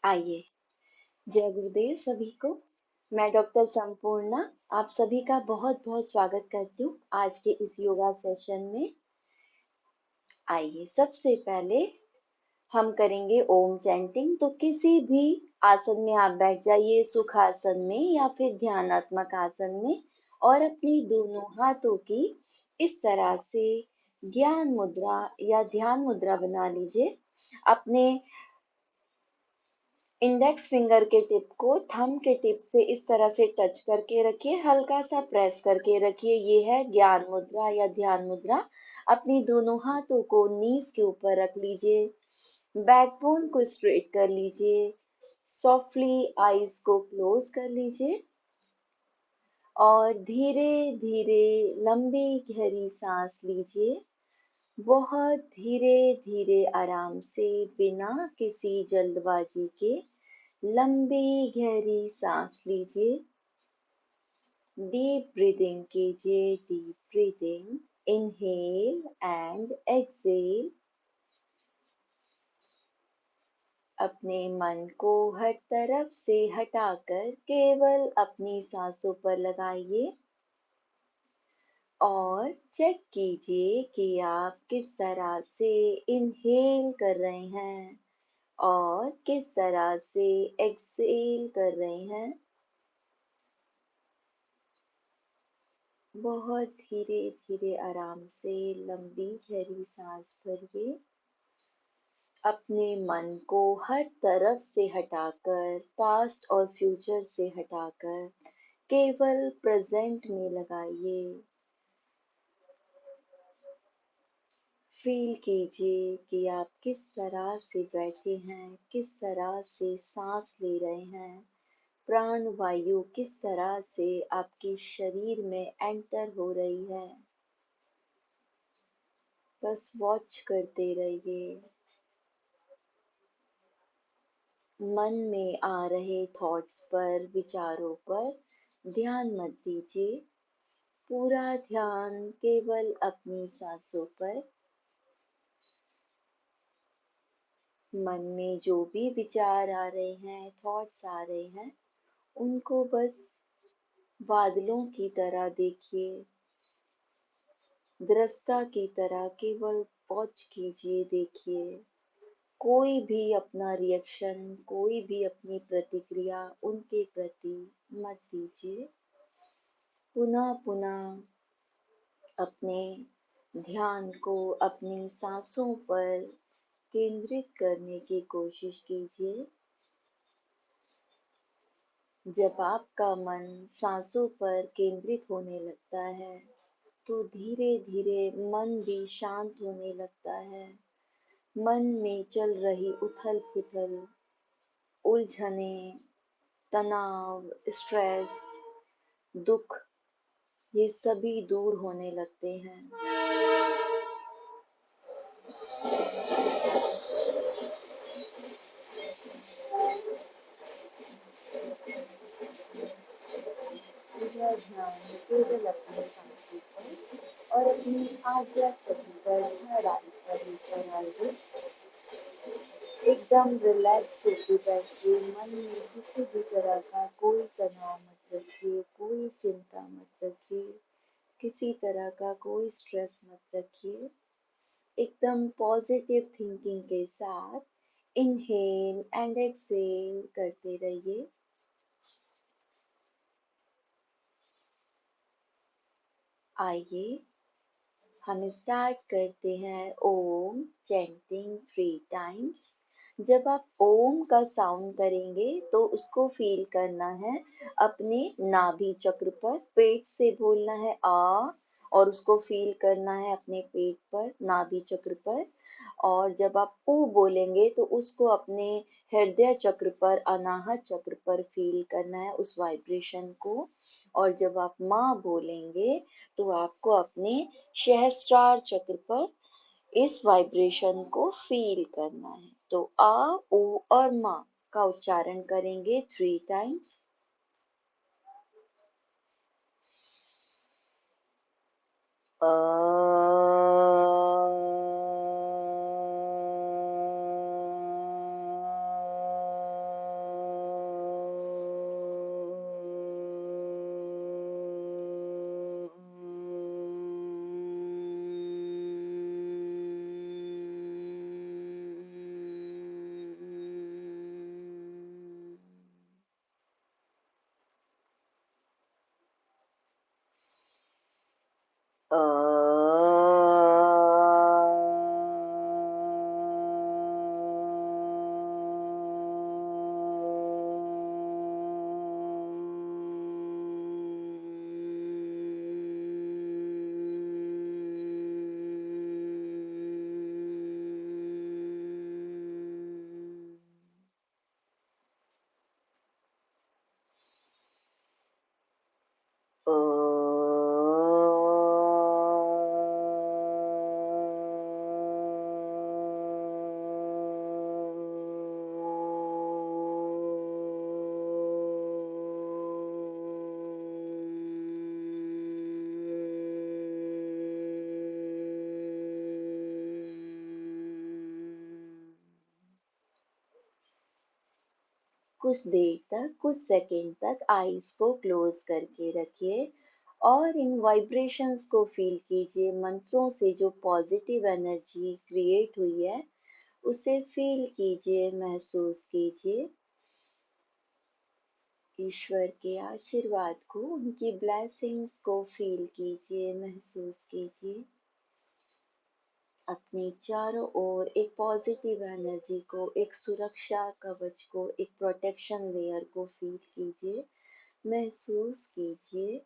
आइए, जय गुरुदेव सभी को। मैं डॉक्टर संपूर्णा आप सभी का बहुत बहुत स्वागत करती हूँ आज के इस योगा सेशन में। आइए, सबसे पहले हम करेंगे ओम चैंटिंग। तो किसी भी आसन में आप बैठ जाइए, सुख आसन में या फिर ध्यानात्मक आसन में, और अपनी दोनों हाथों की इस तरह से ज्ञान मुद्रा या ध्यान मुद्रा बना लीजिए। अपने इंडेक्स फिंगर के टिप को थंब के टिप से इस तरह से टच करके रखिए, हल्का सा प्रेस करके रखिए। ये है ज्ञान मुद्रा या ध्यान मुद्रा। अपनी दोनों हाथों को नीज के ऊपर रख लीजिए, बैकबोन को स्ट्रेट कर लीजिए, सॉफ्टली आईज को क्लोज कर लीजिए और धीरे धीरे लंबी गहरी सांस लीजिए। बहुत धीरे धीरे आराम से, बिना किसी जल्दबाजी के लंबी गहरी सांस लीजिए। डीप ब्रीदिंग कीजिए, deep breathing. Inhale and exhale. अपने मन को हर तरफ से हटाकर केवल अपनी सांसों पर लगाइए और चेक कीजिए कि आप किस तरह से इनहेल कर रहे हैं और किस तरह से एक्सेल कर रहे हैं। बहुत धीरे धीरे आराम से लंबी गहरी सांस भरिए। अपने मन को हर तरफ से हटाकर, पास्ट और फ्यूचर से हटाकर केवल प्रेजेंट में लगाइए। फील कीजिए कि आप किस तरह से बैठे हैं, किस तरह से सांस ले रहे हैं। प्राण वायु किस तरह से आपके शरीर में एंटर हो रही है। बस वॉच करते रहिए। मन में आ रहे थॉट्स पर, विचारों पर ध्यान मत दीजिए। पूरा ध्यान केवल अपनी सांसों पर। मन में जो भी विचार आ रहे हैं, थॉट्स आ रहे हैं, उनको बस बादलों की तरह देखिए, दृष्टा की तरह केवल वॉच कीजिए, देखिए। कोई भी अपना रिएक्शन, कोई भी अपनी प्रतिक्रिया उनके प्रति मत दीजिए। पुनः पुनः अपने ध्यान को अपनी सांसों पर केंद्रित करने की कोशिश कीजिए। जब आपका मन सांसों पर केंद्रित होने लगता है तो धीरे धीरे मन भी शांत होने लगता है। मन में चल रही उथल पुथल, उलझने, तनाव, स्ट्रेस, दुख, ये सभी दूर होने लगते हैं। पूरा ध्यान केवल अपनी सांसों पर और अपनी आज्ञा चक्र पर धड़ाई लेकर आइए। एकदम रिलैक्स होकर बैठिए। मन में किसी भी तरह का कोई तनाव मत रखिए, कोई चिंता मत रखिए, किसी तरह का कोई स्ट्रेस मत रखिए। एकदम पॉजिटिव थिंकिंग के साथ इनहेल एंड एक्सेल करते रहिए। आइए, हम स्टार्ट करते हैं ओम चैंटिंग 3 टाइम्स। जब आप ओम का साउंड करेंगे तो उसको फील करना है अपने नाभि चक्र पर। पेट से बोलना है आ, और उसको फील करना है अपने पेट पर, नाभि चक्र पर। और जब आप ऊ बोलेंगे तो उसको अपने हृदय चक्र पर, अनाहत चक्र पर फील करना है, उस वाइब्रेशन को। और जब आप माँ बोलेंगे तो आपको अपने सहस्त्रार चक्र पर इस वाइब्रेशन को फील करना है। तो आ, ऊ और माँ का उच्चारण करेंगे 3 टाइम्स। अ, कुछ देर तक, कुछ सेकंड तक आईज को क्लोज करके रखिए और इन वाइब्रेशंस को फील कीजिए। मंत्रों से जो पॉजिटिव एनर्जी क्रिएट हुई है उसे फील कीजिए, महसूस कीजिए। ईश्वर के आशीर्वाद को, उनकी ब्लेसिंग्स को फील कीजिए, महसूस कीजिए। अपने चारों ओर एक पॉजिटिव एनर्जी को, एक सुरक्षा कवच को, एक प्रोटेक्शन लेयर को फील कीजिए, महसूस कीजिए।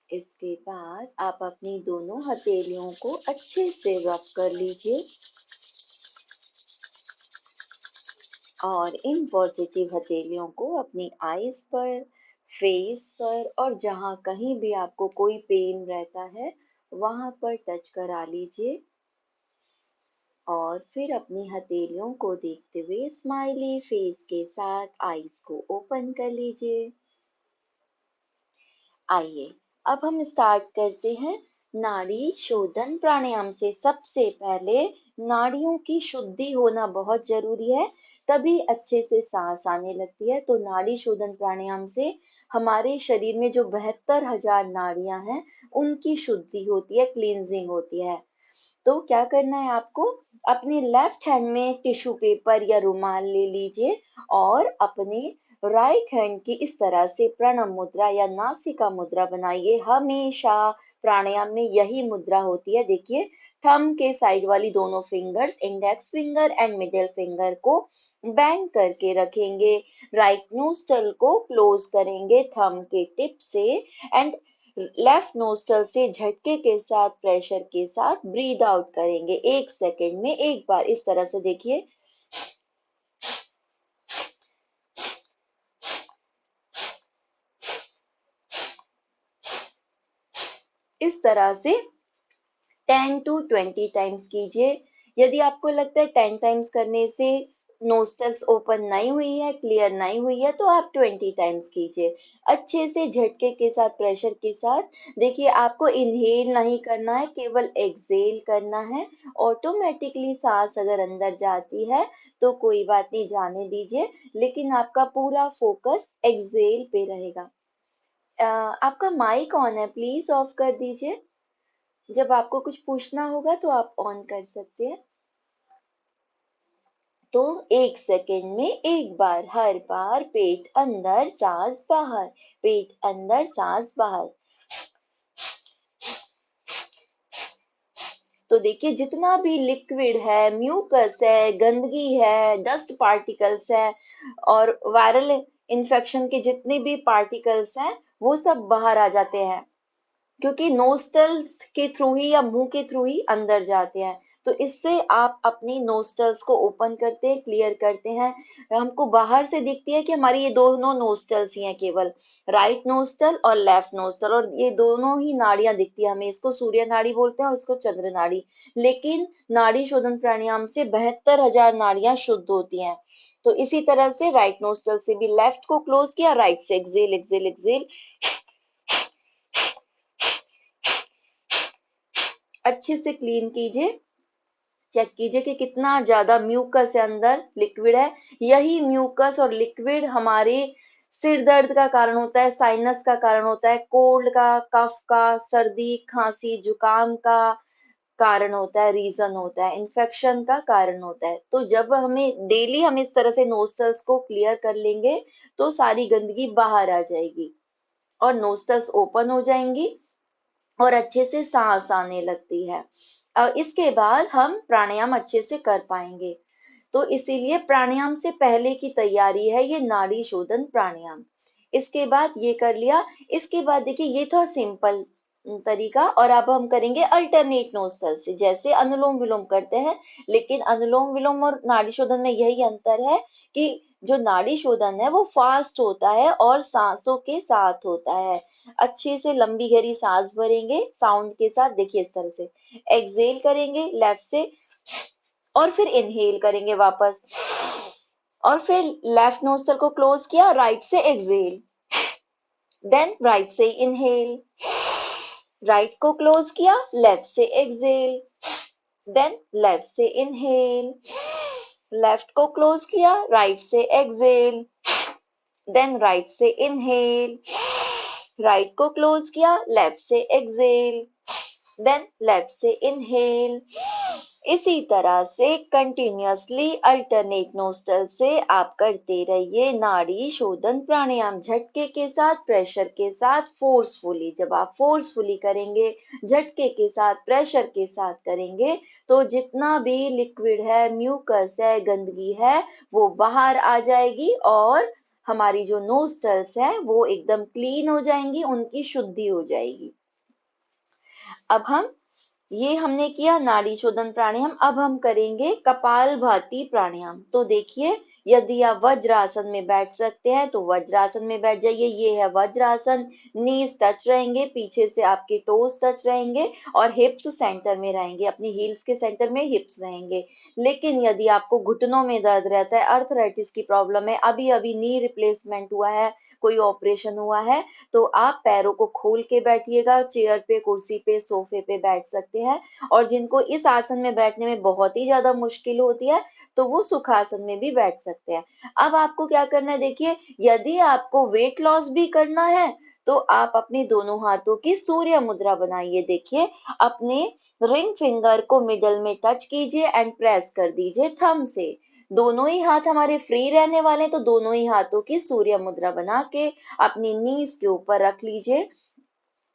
इसके बाद आप अपनी दोनों हथेलियों को अच्छे से रब कर लीजिए और इन पॉजिटिव हथेलियों को अपनी आईज पर, फेस पर और जहां कहीं भी आपको कोई पेन रहता है वहां पर टच करा लीजिए और फिर अपनी हथेलियों को देखते हुए स्माइली फेस के साथ आईज को ओपन कर लीजिए। आइए अब हम स्टार्ट करते हैं नाड़ी शोधन प्राणायाम से। सबसे पहले नाड़ियों की शुद्धि होना बहुत जरूरी है, तभी अच्छे से सांस आने लगती है। तो नाड़ी शोधन प्राणायाम से हमारे शरीर में जो 72,000 नाड़ियां हैं उनकी शुद्धि होती है, क्लींजिंग होती है। तो क्या करना है आपको, अपने लेफ्ट हैंड में टिश्यू पेपर या रुमाल ले लीजिए और अपने राइट हैंड की इस तरह से प्रणव मुद्रा या नासिका मुद्रा बनाइए। हमेशा प्राणायाम में यही मुद्रा होती है। देखिए, थंब के साइड वाली दोनों fingers, index finger and middle finger को बैंड करके रखेंगे। राइट नोस्ट्रल को क्लोज करेंगे थंब के टिप से एंड लेफ्ट नोस्ट्रल से झटके के साथ, प्रेशर के साथ ब्रीद आउट करेंगे। 1 सेकेंड में एक बार इस तरह से देखिए। इस तरह से 10 to 20 टाइम्स कीजिए। यदि आपको लगता है 10 टाइम्स करने से नोस्ट्रल्स ओपन नहीं हुई है, क्लियर नहीं हुई है, तो आप 20 टाइम्स कीजिए। अच्छे से झटके के साथ, प्रेशर के साथ। देखिए, आपको इनहेल नहीं करना है, केवल एक्सहेल करना है। ऑटोमेटिकली सांस अगर अंदर जाती है तो कोई बात नहीं, जाने दीजिए, लेकिन आपका पूरा फोकस एक्सहेल पे रहेगा। आपका माइक ऑन है, प्लीज ऑफ कर दीजिए। जब आपको कुछ पूछना होगा तो आप ऑन कर सकते हैं। तो 1 सेकेंड में एक बार, हर बार पेट अंदर, सांस बाहर, पेट अंदर, सांस बाहर। तो देखिए, जितना भी लिक्विड है, म्यूकस है, गंदगी है, डस्ट पार्टिकल्स है और वायरल इन्फेक्शन के जितने भी पार्टिकल्स हैं वो सब बाहर आ जाते हैं, क्योंकि नोस्टल्स के थ्रू ही या मुंह के थ्रू ही अंदर जाते हैं। तो इससे आप अपनी नोस्टल्स को ओपन करते हैं, क्लियर करते हैं। हमको बाहर से दिखती है कि हमारी ये दोनों नोस्टल्स ही हैं, केवल राइट नोस्टल और लेफ्ट नोस्टल, और ये दोनों ही नाड़ियां दिखती है हमें। इसको सूर्य नाड़ी बोलते हैं और इसको चंद्र नाड़ी। लेकिन नाड़ी शोधन प्राणायाम से 72,000 नाड़ियां शुद्ध होती हैं। तो इसी तरह से राइट नोस्टल से भी लेफ्ट को क्लोज किया, राइट से एक्सेल एक्सेल एक्सेल, अच्छे से क्लीन कीजिए। चेक कीजिए कि कितना ज्यादा म्यूकस है, अंदर लिक्विड है। यही म्यूकस और लिक्विड हमारे सिर दर्द का कारण होता है, साइनस का कारण होता है, कोल्ड का, कफ का, सर्दी, खांसी, जुकाम का कारण होता है, रीजन होता है, इन्फेक्शन का कारण होता है। तो जब हमें डेली हम इस तरह से नोस्ट्रल्स को क्लियर कर लेंगे तो सारी गंदगी बाहर आ जाएगी और नोस्ट्रल्स ओपन हो जाएंगी और अच्छे से सांस आने लगती है। और इसके बाद हम प्राणायाम अच्छे से कर पाएंगे। तो इसीलिए प्राणायाम से पहले की तैयारी है ये नाड़ी शोधन प्राणायाम। इसके बाद ये कर लिया। इसके बाद देखिए, ये था सिंपल तरीका, और अब हम करेंगे अल्टरनेट नोस्ट्रल से, जैसे अनुलोम विलोम करते हैं। लेकिन अनुलोम विलोम और नाड़ी शोधन में यही अंतर है कि जो नाड़ी शोधन है वो फास्ट होता है और सांसों के साथ होता है। अच्छे से लंबी गहरी सांस भरेंगे साउंड के साथ। देखिए, इस तरह से एक्सेल करेंगे लेफ्ट से और फिर इनहेल करेंगे वापस, और फिर लेफ्ट नोस्ट्रल को क्लोज किया, राइट से एक्सेल, देन राइट से इनहेल, राइट को क्लोज किया, लेफ्ट से एक्सेल, देन लेफ्ट से इनहेल, लेफ्ट को क्लोज किया, राइट से एक्सेल, देन राइट से इनहेल, राइट को क्लोज किया, लेफ्ट से एक्सेल, देन लेफ्ट से इनहेल। इसी तरह से कंटिन्यूअसली अल्टरनेट नोस्टल से आप करते रहिए नाड़ी शोधन प्राणायाम, झटके के साथ, प्रेशर के साथ, फोर्सफुली। जब आप फोर्सफुली करेंगे, झटके के साथ, प्रेशर के साथ करेंगे, तो जितना भी लिक्विड है, म्यूकस है, गंदगी है, वो बाहर आ जाएगी और हमारी जो नोस्टल्स है वो एकदम क्लीन हो जाएंगी, उनकी शुद्धि हो जाएगी। अब हम ये हमने किया नाड़ी शोधन प्राणायाम। अब हम करेंगे कपालभाति प्राणायाम। तो देखिए, यदि आप वज्रासन में बैठ सकते हैं तो वज्रासन में बैठ जाइए। ये है वज्रासन, नीज टच रहेंगे, पीछे से आपके टोस टच रहेंगे और हिप्स सेंटर में रहेंगे, अपनी हील्स के सेंटर में हिप्स रहेंगे। लेकिन यदि आपको घुटनों में दर्द रहता है, अर्थराइटिस की प्रॉब्लम है, अभी अभी नी रिप्लेसमेंट हुआ है, कोई ऑपरेशन हुआ है, तो आप पैरों को खोल के बैठिएगा, चेयर पे, कुर्सी पे, सोफे पे बैठ सकते हैं। और जिनको इस आसन में बैठने में बहुत ही ज्यादा मुश्किल होती है, तो वो सुखासन में भी बैठ सकते हैं। अब आपको क्या करना है, देखिए, यदि आपको वेट लॉस भी करना है तो आप अपने दोनों हाथों की सूर्य मुद्रा बनाइए। देखिए, अपने रिंग फिंगर को मिडल में टच कीजिए एंड प्रेस कर दीजिए थंब से। दोनों ही हाथ हमारे फ्री रहने वाले हैं, तो दोनों ही हाथों की सूर्य मुद्रा बना के अपनी नीज के ऊपर रख लीजिए।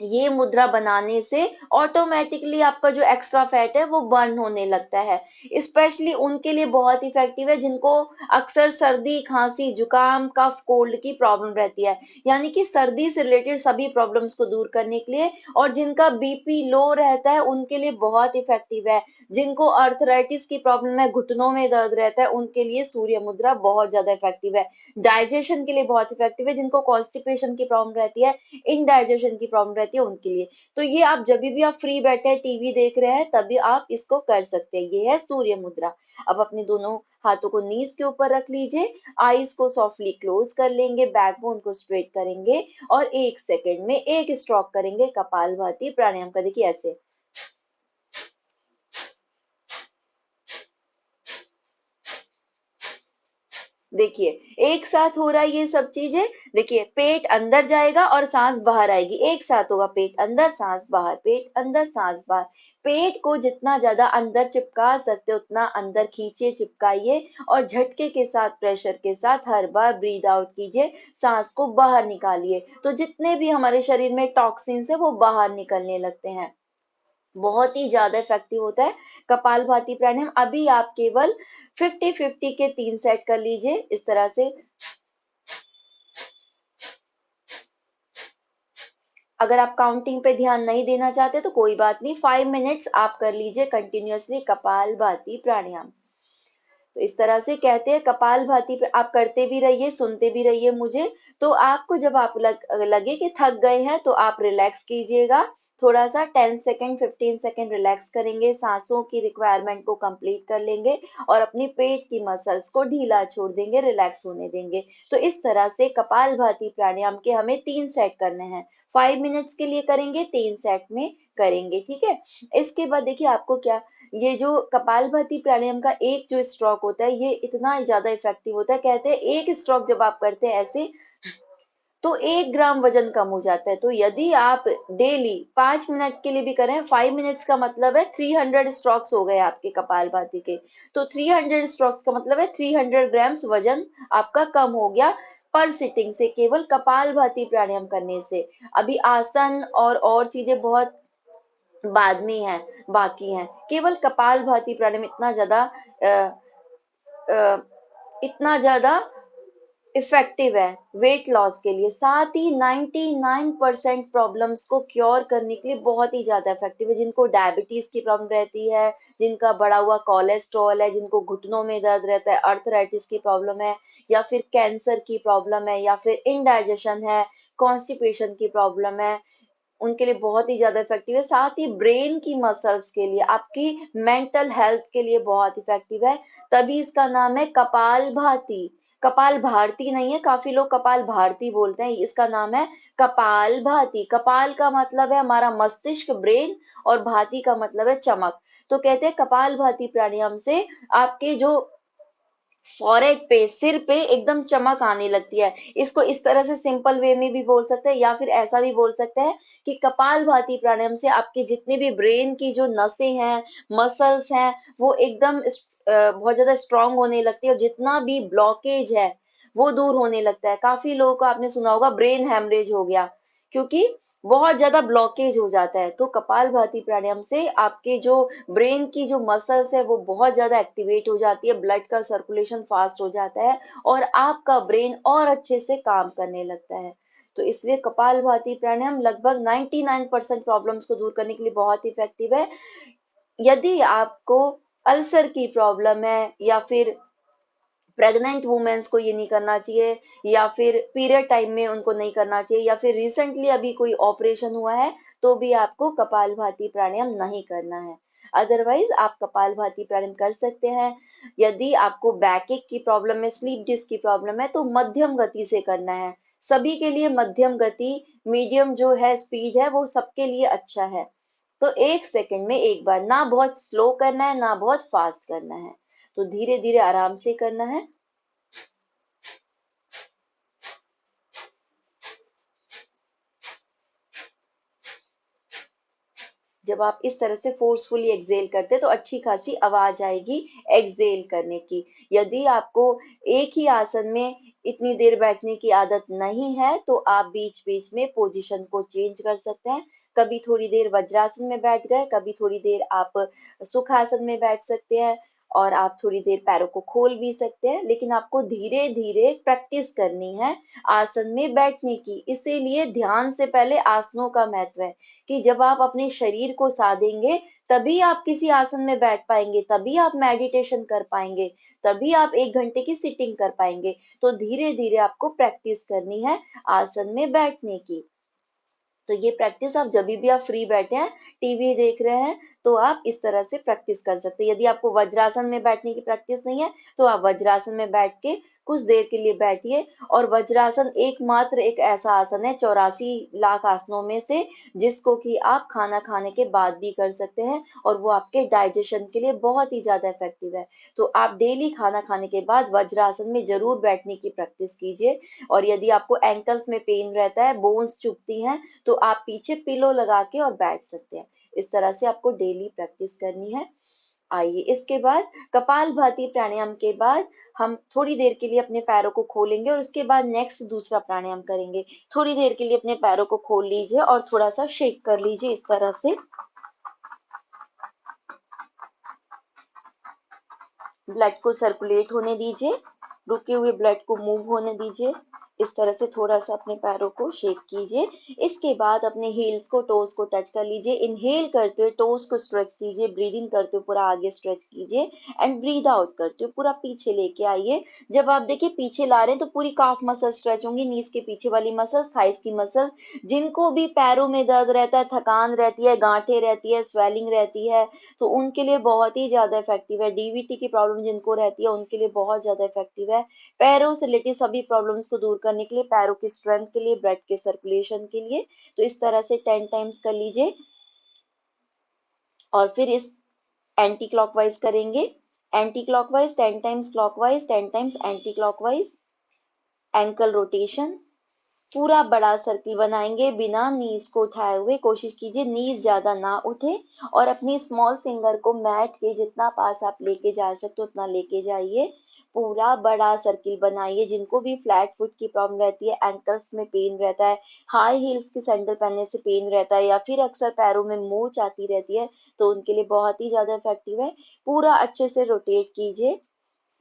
ये मुद्रा बनाने से ऑटोमेटिकली आपका जो एक्स्ट्रा फैट है वो बर्न होने लगता है। स्पेशली उनके लिए बहुत इफेक्टिव है जिनको अक्सर सर्दी, खांसी, जुकाम, कफ, कोल्ड की प्रॉब्लम रहती है, यानी कि सर्दी से रिलेटेड सभी प्रॉब्लम्स को दूर करने के लिए। और जिनका बीपी लो रहता है उनके लिए बहुत इफेक्टिव है। जिनको अर्थराइटिस की प्रॉब्लम है, घुटनों में दर्द रहता है, उनके लिए सूर्य मुद्रा बहुत ज्यादा इफेक्टिव है। डाइजेशन के लिए बहुत इफेक्टिव है, जिनको कॉन्स्टिपेशन की प्रॉब्लम रहती है, इनडाइजेशन की प्रॉब्लम रहती है, उनके लिए। तो ये आप जब भी आप फ्री बैठे हैं, टीवी देख रहे हैं, तभी आप इसको कर सकते हैं। ये है सूर्य मुद्रा। अब अपने दोनों हाथों को नीज के ऊपर रख लीजिए, आईज को सॉफ्टली क्लोज कर लेंगे, बैकबोन को स्ट्रेट करेंगे और 1 सेकेंड में एक स्ट्रोक करेंगे कपालभाति प्राणायाम का। देखिए ऐसे, देखिए एक साथ हो रहा है ये सब चीजें। देखिए, पेट अंदर जाएगा और सांस बाहर आएगी, एक साथ होगा, पेट अंदर, सांस बाहर, पेट अंदर, सांस बाहर। पेट को जितना ज्यादा अंदर चिपका सकते उतना अंदर खींचिए, चिपकाइए और झटके के साथ, प्रेशर के साथ हर बार ब्रीद आउट कीजिए, सांस को बाहर निकालिए। तो जितने भी हमारे शरीर में टॉक्सिन्स है वो बाहर निकलने लगते हैं। बहुत ही ज्यादा इफेक्टिव होता है कपालभाति प्राणायाम। अभी आप केवल 50-50 के 3 सेट कर लीजिए इस तरह से। अगर आप काउंटिंग पे ध्यान नहीं देना चाहते तो कोई बात नहीं, 5 मिनट्स आप कर लीजिए कंटिन्यूअसली कपालभाति प्राणायाम। तो इस तरह से कहते हैं कपालभाति, आप करते भी रहिए, सुनते भी रहिए मुझे। तो आपको जब आप लगे कि थक गए हैं तो आप रिलैक्स कीजिएगा, थोड़ा सा 10 सेकेंड, 15 सेकेंड रिलैक्स करेंगे, सांसों की रिक्वायरमेंट को कंप्लीट कर लेंगे और अपनी पेट की मसल्स को ढीला छोड़ देंगे, रिलैक्स होने देंगे। तो इस तरह से कपालभाति प्राणायाम के हमें 3 सेट करने हैं। 5 मिनट्स के लिए करेंगे, 3 सेट में करेंगे, ठीक है। इसके बाद देखिए आपको क्या, ये जो कपालभाति प्राणायाम का एक जो स्ट्रोक होता है ये इतना ज्यादा इफेक्टिव होता है। कहते हैं एक स्ट्रोक जब आप करते हैं ऐसे, तो 1 ग्राम वजन कम हो जाता है। तो यदि आप डेली 5 मिनट के लिए भी करें, 5 मिनट्स का मतलब है 300 स्ट्रोक्स हो गए आपके कपालभाति के। तो 300 स्ट्रोक्स का मतलब है 300 ग्राम्स वजन आपका कम हो गया पर सिटिंग से, केवल कपालभाति प्राणायाम करने से। अभी आसन और चीजें बहुत बाद में है, बाकी हैं। केवल कपालभाति प्राणायाम अ, इतना ज्यादा इफेक्टिव है वेट लॉस के लिए, साथ ही 99% प्रॉब्लम्स को क्योर करने के लिए बहुत ही ज्यादा इफेक्टिव है। जिनको डायबिटीज की प्रॉब्लम रहती है, जिनका बढ़ा हुआ कोलेस्ट्रॉल है, जिनको घुटनों में दर्द रहता है, अर्थराइटिस की प्रॉब्लम है, या फिर कैंसर की प्रॉब्लम है, या फिर इनडाइजेशन है, कॉन्स्टिपेशन की प्रॉब्लम है, उनके लिए बहुत ही ज्यादा इफेक्टिव है। साथ ही ब्रेन की मसल्स के लिए, आपकी मेंटल हेल्थ के लिए बहुत इफेक्टिव है। तभी इसका नाम है कपाल भाती। कपाल भारती नहीं है, काफी लोग कपाल भारती बोलते हैं, इसका नाम है कपाल भाती। कपाल का मतलब है हमारा मस्तिष्क, ब्रेन, और भाती का मतलब है चमक। तो कहते हैं कपाल भाती प्राणायाम से आपके जो फॉरहेड पे, सिर पे एकदम चमक आने लगती है। इसको इस तरह से सिंपल वे में भी बोल सकते हैं, या फिर ऐसा भी बोल सकते हैं कि कपालभाति प्राणायाम से आपके जितने भी ब्रेन की जो नसें हैं, मसल्स हैं, वो एकदम बहुत ज्यादा स्ट्रांग होने लगती है, और जितना भी ब्लॉकेज है वो दूर होने लगता है। काफी लोगों को आपने सुना होगा ब्रेन हेमरेज हो गया, क्योंकि बहुत ज्यादा ब्लॉकेज हो जाता है। तो कपालभाति प्राणायाम से आपके जो ब्रेन की जो मसल्स है वो बहुत ज्यादा एक्टिवेट हो जाती है, ब्लड का सर्कुलेशन फास्ट हो जाता है, और आपका ब्रेन और अच्छे से काम करने लगता है। तो इसलिए कपालभाति प्राणायाम लगभग 99% प्रॉब्लम्स को दूर करने के लिए बहुत इफेक्टिव है। यदि आपको अल्सर की प्रॉब्लम है, या फिर प्रेग्नेंट वुमेन्स को ये नहीं करना चाहिए, या फिर पीरियड टाइम में उनको नहीं करना चाहिए, या फिर रिसेंटली अभी कोई ऑपरेशन हुआ है, तो भी आपको कपालभाति प्राणायाम नहीं करना है। अदरवाइज आप कपालभाति प्राणायाम कर सकते हैं। यदि आपको बैकएक की प्रॉब्लम है, स्लीप डिस्क की प्रॉब्लम है, तो मध्यम गति से करना है। सभी के लिए मध्यम गति, मीडियम जो है स्पीड है, वो सबके लिए अच्छा है। तो 1 सेकंड में एक बार, ना बहुत स्लो करना है ना बहुत फास्ट करना है, तो धीरे धीरे आराम से करना है। जब आप इस तरह से फोर्सफुली एक्सेल करते हैं तो अच्छी खासी आवाज आएगी एक्सेल करने की। यदि आपको एक ही आसन में इतनी देर बैठने की आदत नहीं है, तो आप बीच बीच में पोजीशन को चेंज कर सकते हैं। कभी थोड़ी देर वज्रासन में बैठ गए, कभी थोड़ी देर आप सुखासन में बैठ सकते हैं, और आप थोड़ी देर पैरों को खोल भी सकते हैं। लेकिन आपको धीरे धीरे प्रैक्टिस करनी है आसन में बैठने की। इसीलिए ध्यान से पहले आसनों का महत्व है, कि जब आप अपने शरीर को साधेंगे, तभी आप किसी आसन में बैठ पाएंगे, तभी आप मेडिटेशन कर पाएंगे, तभी आप 1 घंटे की सिटिंग कर पाएंगे। तो धीरे धीरे आपको प्रैक्टिस करनी है आसन में बैठने की। तो ये प्रैक्टिस आप जब भी आप फ्री बैठे हैं, टीवी देख रहे हैं, तो आप इस तरह से प्रैक्टिस कर सकते हैं। यदि आपको वज्रासन में बैठने की प्रैक्टिस नहीं है, तो आप वज्रासन में बैठ के कुछ देर के लिए बैठिए। और वज्रासन एकमात्र एक ऐसा आसन है 84 लाख आसनों में से, जिसको कि आप खाना खाने के बाद भी कर सकते हैं, और वो आपके डाइजेशन के लिए बहुत ही ज्यादा इफेक्टिव है। तो आप डेली खाना खाने के बाद वज्रासन में जरूर बैठने की प्रैक्टिस कीजिए। और यदि आपको एंकल्स में पेन रहता है, बोन्स चुभती हैं, तो आप पीछे पिलो लगा के और बैठ सकते हैं। इस तरह से आपको डेली प्रैक्टिस करनी है। आइए, इसके बाद कपालभाति प्राणायाम के बाद हम थोड़ी देर के लिए अपने पैरों को खोलेंगे, और उसके बाद नेक्स्ट दूसरा प्राणायाम करेंगे। थोड़ी देर के लिए अपने पैरों को खोल लीजिए और थोड़ा सा शेक कर लीजिए इस तरह से। ब्लड को सर्कुलेट होने दीजिए, रुके हुए ब्लड को मूव होने दीजिए। इस तरह से थोड़ा सा अपने पैरों को शेक कीजिए। इसके बाद अपने हील्स को, टोस को टच कर लीजिए। इनहेल करते हुए टोस को स्ट्रेच कीजिए, ब्रीदिंग करते हुए पूरा आगे स्ट्रेच कीजिए, एंड ब्रीद आउट करते हुए पूरा पीछे लेके आइए। जब आप देखिए पीछे ला रहे हैं, तो पूरी काफ मसल स्ट्रेच होंगी, नीज के पीछे वाली मसल, थाइस की मसल। जिनको भी पैरों में दर्द रहता है, थकान रहती है, गांठें रहती है, स्वेलिंग रहती है, तो उनके लिए बहुत ही ज्यादा इफेक्टिव है। डीवीटी की प्रॉब्लम जिनको रहती है, उनके लिए बहुत ज्यादा इफेक्टिव है। पैरों से रिलेटेड सभी प्रॉब्लम्स को दूर करने के लिए, पैरों की स्ट्रेंथ के लिए, ब्लड के सर्कुलेशन के लिए। तो इस तरह से 10 टाइम्स कर लीजिए, और फिर इस एंटी क्लॉकवाइज करेंगे। Anti clockwise 10 times, clockwise 10 times, anti clockwise. Ankle rotation, पूरा बड़ा सर्किल बनाएंगे बिना नीज को उठाए हुए। कोशिश कीजिए नीज ज्यादा ना उठे, और अपनी स्मॉल फिंगर को मैट के जितना पास आप लेके जा सकते हो उतना लेके जाइए। पूरा बड़ा सर्किल बनाइए। जिनको भी फ्लैट फुट की प्रॉब्लम रहती है, एंकल्स में पेन रहता है, हाई हील्स की सैंडल पहनने से पेन रहता है, या फिर अक्सर पैरों में मोच आती रहती है, तो उनके लिए बहुत ही ज्यादा इफेक्टिव है। पूरा अच्छे से रोटेट कीजिए।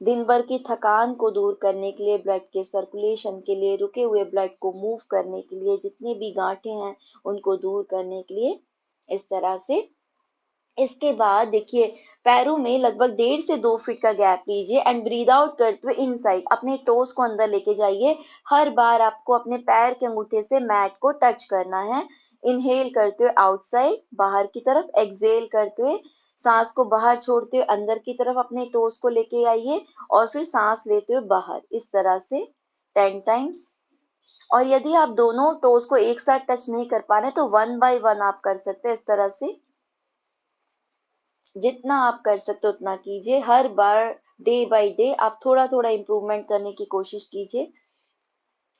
दिन भर की थकान को दूर करने के लिए, ब्लड के सर्कुलेशन के लिए, रुके हुए ब्लड को मूव करने के लिए, जितनी भी गांठें हैं उनको दूर करने के लिए, इस तरह से। इसके बाद देखिए, पैरों में लगभग 1.5 से 2 फीट का गैप लीजिए, एंड ब्रीद आउट करते हुए इनसाइड अपने टोस को अंदर लेके जाइए। हर बार आपको अपने पैर के अंगूठे से मैट को टच करना है। इनहेल करते हुए आउटसाइड, बाहर की तरफ, एक्सहेल करते हुए सांस को बाहर छोड़ते हुए अंदर की तरफ अपने टोस को लेके आइए, और फिर सांस लेते हुए बाहर, इस तरह से 10 टाइम्स। और यदि आप दोनों टोस को एक साथ टच नहीं कर पा रहे, तो 1 बाय 1 आप कर सकते हैं इस तरह से। जितना आप कर सकते हो उतना कीजिए। हर बार डे बाय डे आप थोड़ा थोड़ा इम्प्रूवमेंट करने की कोशिश कीजिए।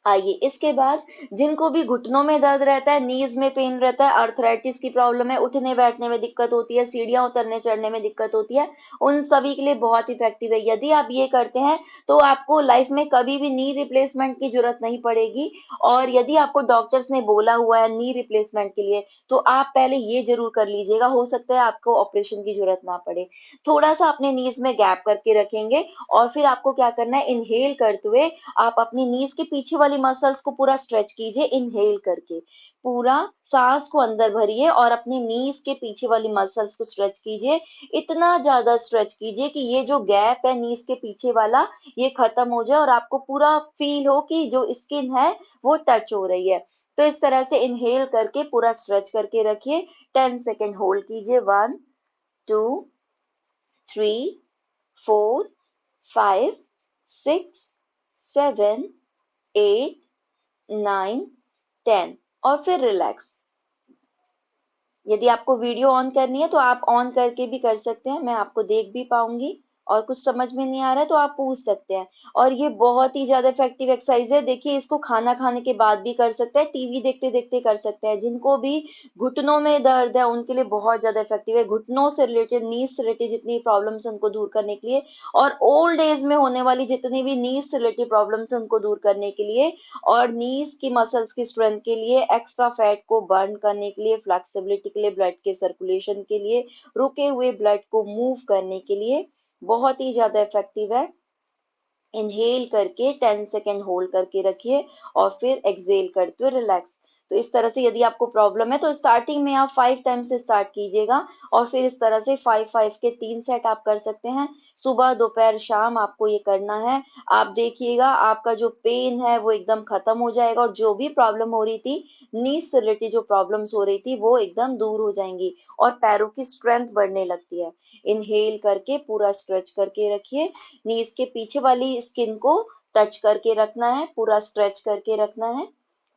आइए इसके बाद जिनको भी घुटनों में दर्द रहता है, नीज में पेन रहता है, अर्थराइटिस की प्रॉब्लम है, उठने बैठने में दिक्कत होती है, सीढ़ियां उतरने चढ़ने में दिक्कत होती है, उन सभी के लिए बहुत इफेक्टिव है। यदि आप ये करते हैं तो आपको लाइफ में कभी भी नी रिप्लेसमेंट की जरूरत नहीं पड़ेगी। और यदि आपको डॉक्टर्स ने बोला हुआ है नी रिप्लेसमेंट के लिए, तो आप पहले ये जरूर कर लीजिएगा, हो सकता है आपको ऑपरेशन की जरूरत ना पड़े। थोड़ा सा अपने नीज में गैप करके रखेंगे और फिर आपको क्या करना है, इनहेल करते हुए आप अपनी नीज के पीछे वाली मसल्स को पूरा स्ट्रेच कीजिए इनहेल करके। पूरा सांस को अंदर भरिए और अपनी नीज के पीछे वाली मसल्स को स्ट्रेच कीजिए। इतना ज्यादा स्ट्रेच कीजिए कि ये जो गैप है नीज के पीछे वाला, ये खत्म हो जाए और आपको पूरा फील हो कि जो स्किन है वो टच हो रही है। तो इस तरह से इनहेल करके पूरा स्ट्रेच करके रखिए। 10 सेकेंड होल्ड कीजिए। 1 2 3 4 5 6 7 8 9 10 और फिर रिलैक्स। यदि आपको वीडियो ऑन करनी है तो आप ऑन करके भी कर सकते हैं, मैं आपको देख भी पाऊंगी। और कुछ समझ में नहीं आ रहा है तो आप पूछ सकते हैं। और ये बहुत ही ज्यादा इफेक्टिव एक्सरसाइज है। देखिए इसको खाना खाने के बाद भी कर सकते हैं, टीवी देखते देखते कर सकते हैं। जिनको भी घुटनों में दर्द है उनके लिए बहुत ज्यादा इफेक्टिव है। घुटनों से रिलेटेड, नीज से रिलेटेड जितनी प्रॉब्लम्स है उनको दूर करने के लिए, और ओल्ड एज में होने वाली जितनी भी नीज से रिलेटेड प्रॉब्लम्स है उनको दूर करने के लिए, और नीज की मसल्स की स्ट्रेंथ के लिए, एक्स्ट्रा फैट को बर्न करने के लिए, फ्लेक्सिबिलिटी के लिए, ब्लड के सर्कुलेशन के लिए, रुके हुए ब्लड को मूव करने के लिए बहुत ही ज्यादा इफेक्टिव है। इनहेल करके 10 सेकेंड होल्ड करके रखिए और फिर एक्सहेल करते हुए रिलैक्स। तो इस तरह से यदि आपको प्रॉब्लम है तो स्टार्टिंग में आप 5 टाइम से स्टार्ट कीजिएगा और फिर इस तरह से 5 5 के 3 सेट आप कर सकते हैं। सुबह दोपहर शाम आपको ये करना है। आप देखिएगा आपका जो पेन है वो एकदम खत्म हो जाएगा और जो भी प्रॉब्लम हो रही थी, नीज से रिलेटेड जो प्रॉब्लम्स हो रही थी वो एकदम दूर हो जाएंगी और पैरों की स्ट्रेंथ बढ़ने लगती है। इनहेल करके पूरा स्ट्रेच करके रखिए। नीज के पीछे वाली स्किन को टच करके रखना है, पूरा स्ट्रेच करके रखना है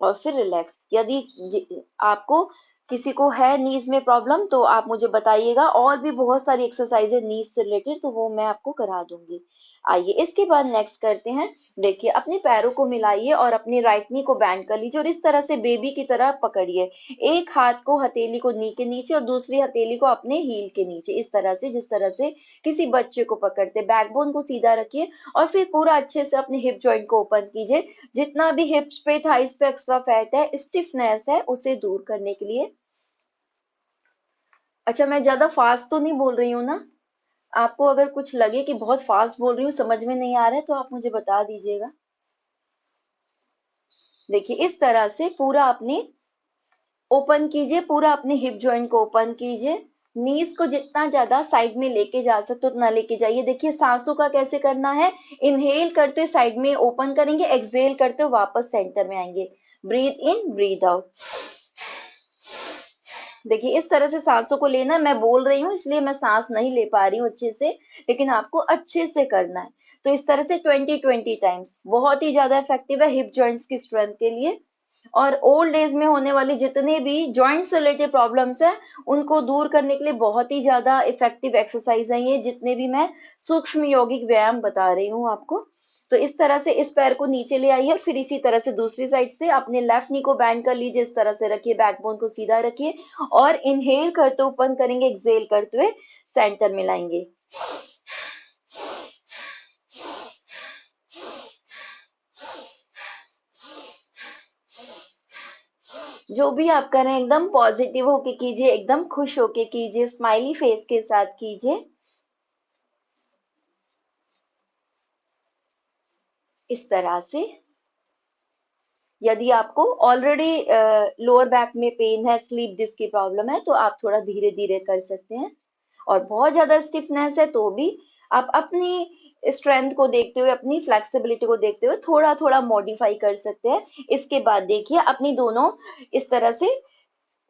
और फिर रिलैक्स। यदि आपको किसी को है नीज में प्रॉब्लम तो आप मुझे बताइएगा, और भी बहुत सारी एक्सरसाइज है नीज से रिलेटेड तो वो मैं आपको करा दूंगी। आइए इसके बाद नेक्स्ट करते हैं। देखिए अपने पैरों को मिलाइए और अपनी राइट नी को बैंड कर लीजिए और इस तरह से बेबी की तरह पकड़िए। एक हाथ को हथेली को नी के नीचे और दूसरी हथेली को अपने हील के नीचे, इस तरह से जिस तरह से किसी बच्चे को पकड़ते। बैकबोन को सीधा रखिए और फिर पूरा अच्छे से अपने हिप जॉइंट को ओपन कीजिए। जितना भी हिप्स पे, थाइस पे एक्स्ट्रा फैट है, स्टिफनेस है, उसे दूर करने के लिए। अच्छा मैं ज्यादा फास्ट तो नहीं बोल रही हूँ ना? आपको अगर कुछ लगे कि बहुत फास्ट बोल रही हूँ, समझ में नहीं आ रहा है, तो आप मुझे बता दीजिएगा। देखिए इस तरह से पूरा अपने ओपन कीजिए, पूरा अपने हिप जॉइंट को ओपन कीजिए। नीज को जितना ज्यादा साइड में लेके जा सकते हो उतना लेके जाइए। देखिए सांसों का कैसे करना है, इनहेल करते हुए साइड में ओपन करेंगे, एक्सहेल करते हुए वापस सेंटर में आएंगे। ब्रीथ इन, ब्रीथ आउट। देखिए इस तरह से सांसों को लेना है। मैं बोल रही हूँ इसलिए मैं सांस नहीं ले पा रही हूँ अच्छे से, लेकिन आपको अच्छे से करना है। तो इस तरह से 20 20 टाइम्स बहुत ही ज्यादा इफेक्टिव है हिप जॉइंट्स की स्ट्रेंथ के लिए। और ओल्ड एज में होने वाली जितने भी जॉइंट से रिलेटेड प्रॉब्लम्स हैं उनको दूर करने के लिए बहुत ही ज्यादा इफेक्टिव एक्सरसाइज है ये, जितने भी मैं सूक्ष्म यौगिक व्यायाम बता रही हूँ आपको। तो इस तरह से इस पैर को नीचे ले आइए, फिर इसी तरह से दूसरी साइड से अपने लेफ्ट नी को बैंड कर लीजिए, इस तरह से रखिए, बैकबोन को सीधा रखिए और इनहेल करते हुए ओपन करेंगे, एक्सहेल करते हुए सेंटर में लाएंगे। जो भी आप करें एकदम पॉजिटिव होके कीजिए, एकदम खुश होके कीजिए, स्माइली फेस के साथ कीजिए। इस तरह से यदि आपको ऑलरेडी लोअर बैक में पेन है, स्लीप डिस्क की प्रॉब्लम है, तो आप थोड़ा धीरे धीरे कर सकते हैं। और बहुत ज्यादा स्टिफनेस है तो भी आप अपनी स्ट्रेंथ को देखते हुए, अपनी फ्लेक्सिबिलिटी को देखते हुए थोड़ा थोड़ा मॉडिफाई कर सकते हैं। इसके बाद देखिए अपनी दोनों इस तरह से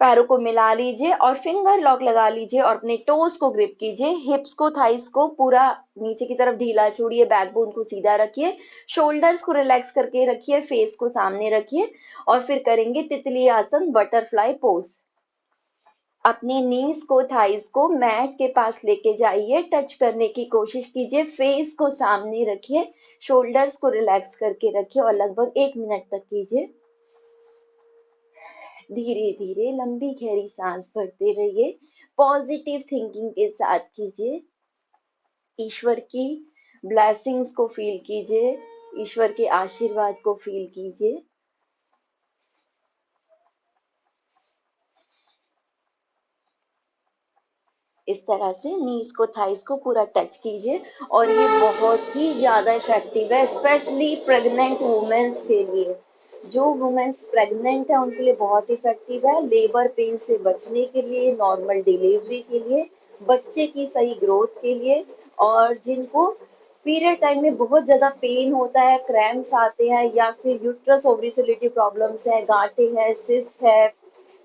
पैरों को मिला लीजिए और फिंगर लॉक लगा लीजिए और अपने टोस को ग्रिप कीजिए। हिप्स को, थाइस को पूरा नीचे की तरफ ढीला छोड़िए, बैकबोन को सीधा रखिए, शोल्डर्स को रिलैक्स करके रखिए, फेस को सामने रखिए और फिर करेंगे तितली आसन, बटरफ्लाई पोज। अपने नीज को, थाइस को मैट के पास लेके जाइए, टच करने की कोशिश कीजिए, फेस को सामने रखिए, शोल्डर्स को रिलैक्स करके रखिए और लगभग 1 मिनट तक कीजिए। धीरे धीरे लंबी गहरी सांस भरते रहिए, पॉजिटिव थिंकिंग के साथ कीजिए। ईश्वर की ब्लेसिंग्स को फील कीजिए, ईश्वर के आशीर्वाद को फील कीजिए। इस तरह से नीज को, थाइस को पूरा टच कीजिए और ये बहुत ही ज्यादा इफेक्टिव है, स्पेशली प्रेग्नेंट वुमेन्स के लिए। जो वुमेन्स प्रेग्नेंट है उनके लिए बहुत इफेक्टिव है, लेबर पेन से बचने के लिए, नॉर्मल डिलीवरी के लिए, बच्चे की सही ग्रोथ के लिए, और जिनको पीरियड टाइम में बहुत ज्यादा पेन होता है, क्रैम्प्स आते हैं, या फिर यूट्रस ओवरीसिलिटी प्रॉब्लम्स है, गांठे है, सिस्ट है,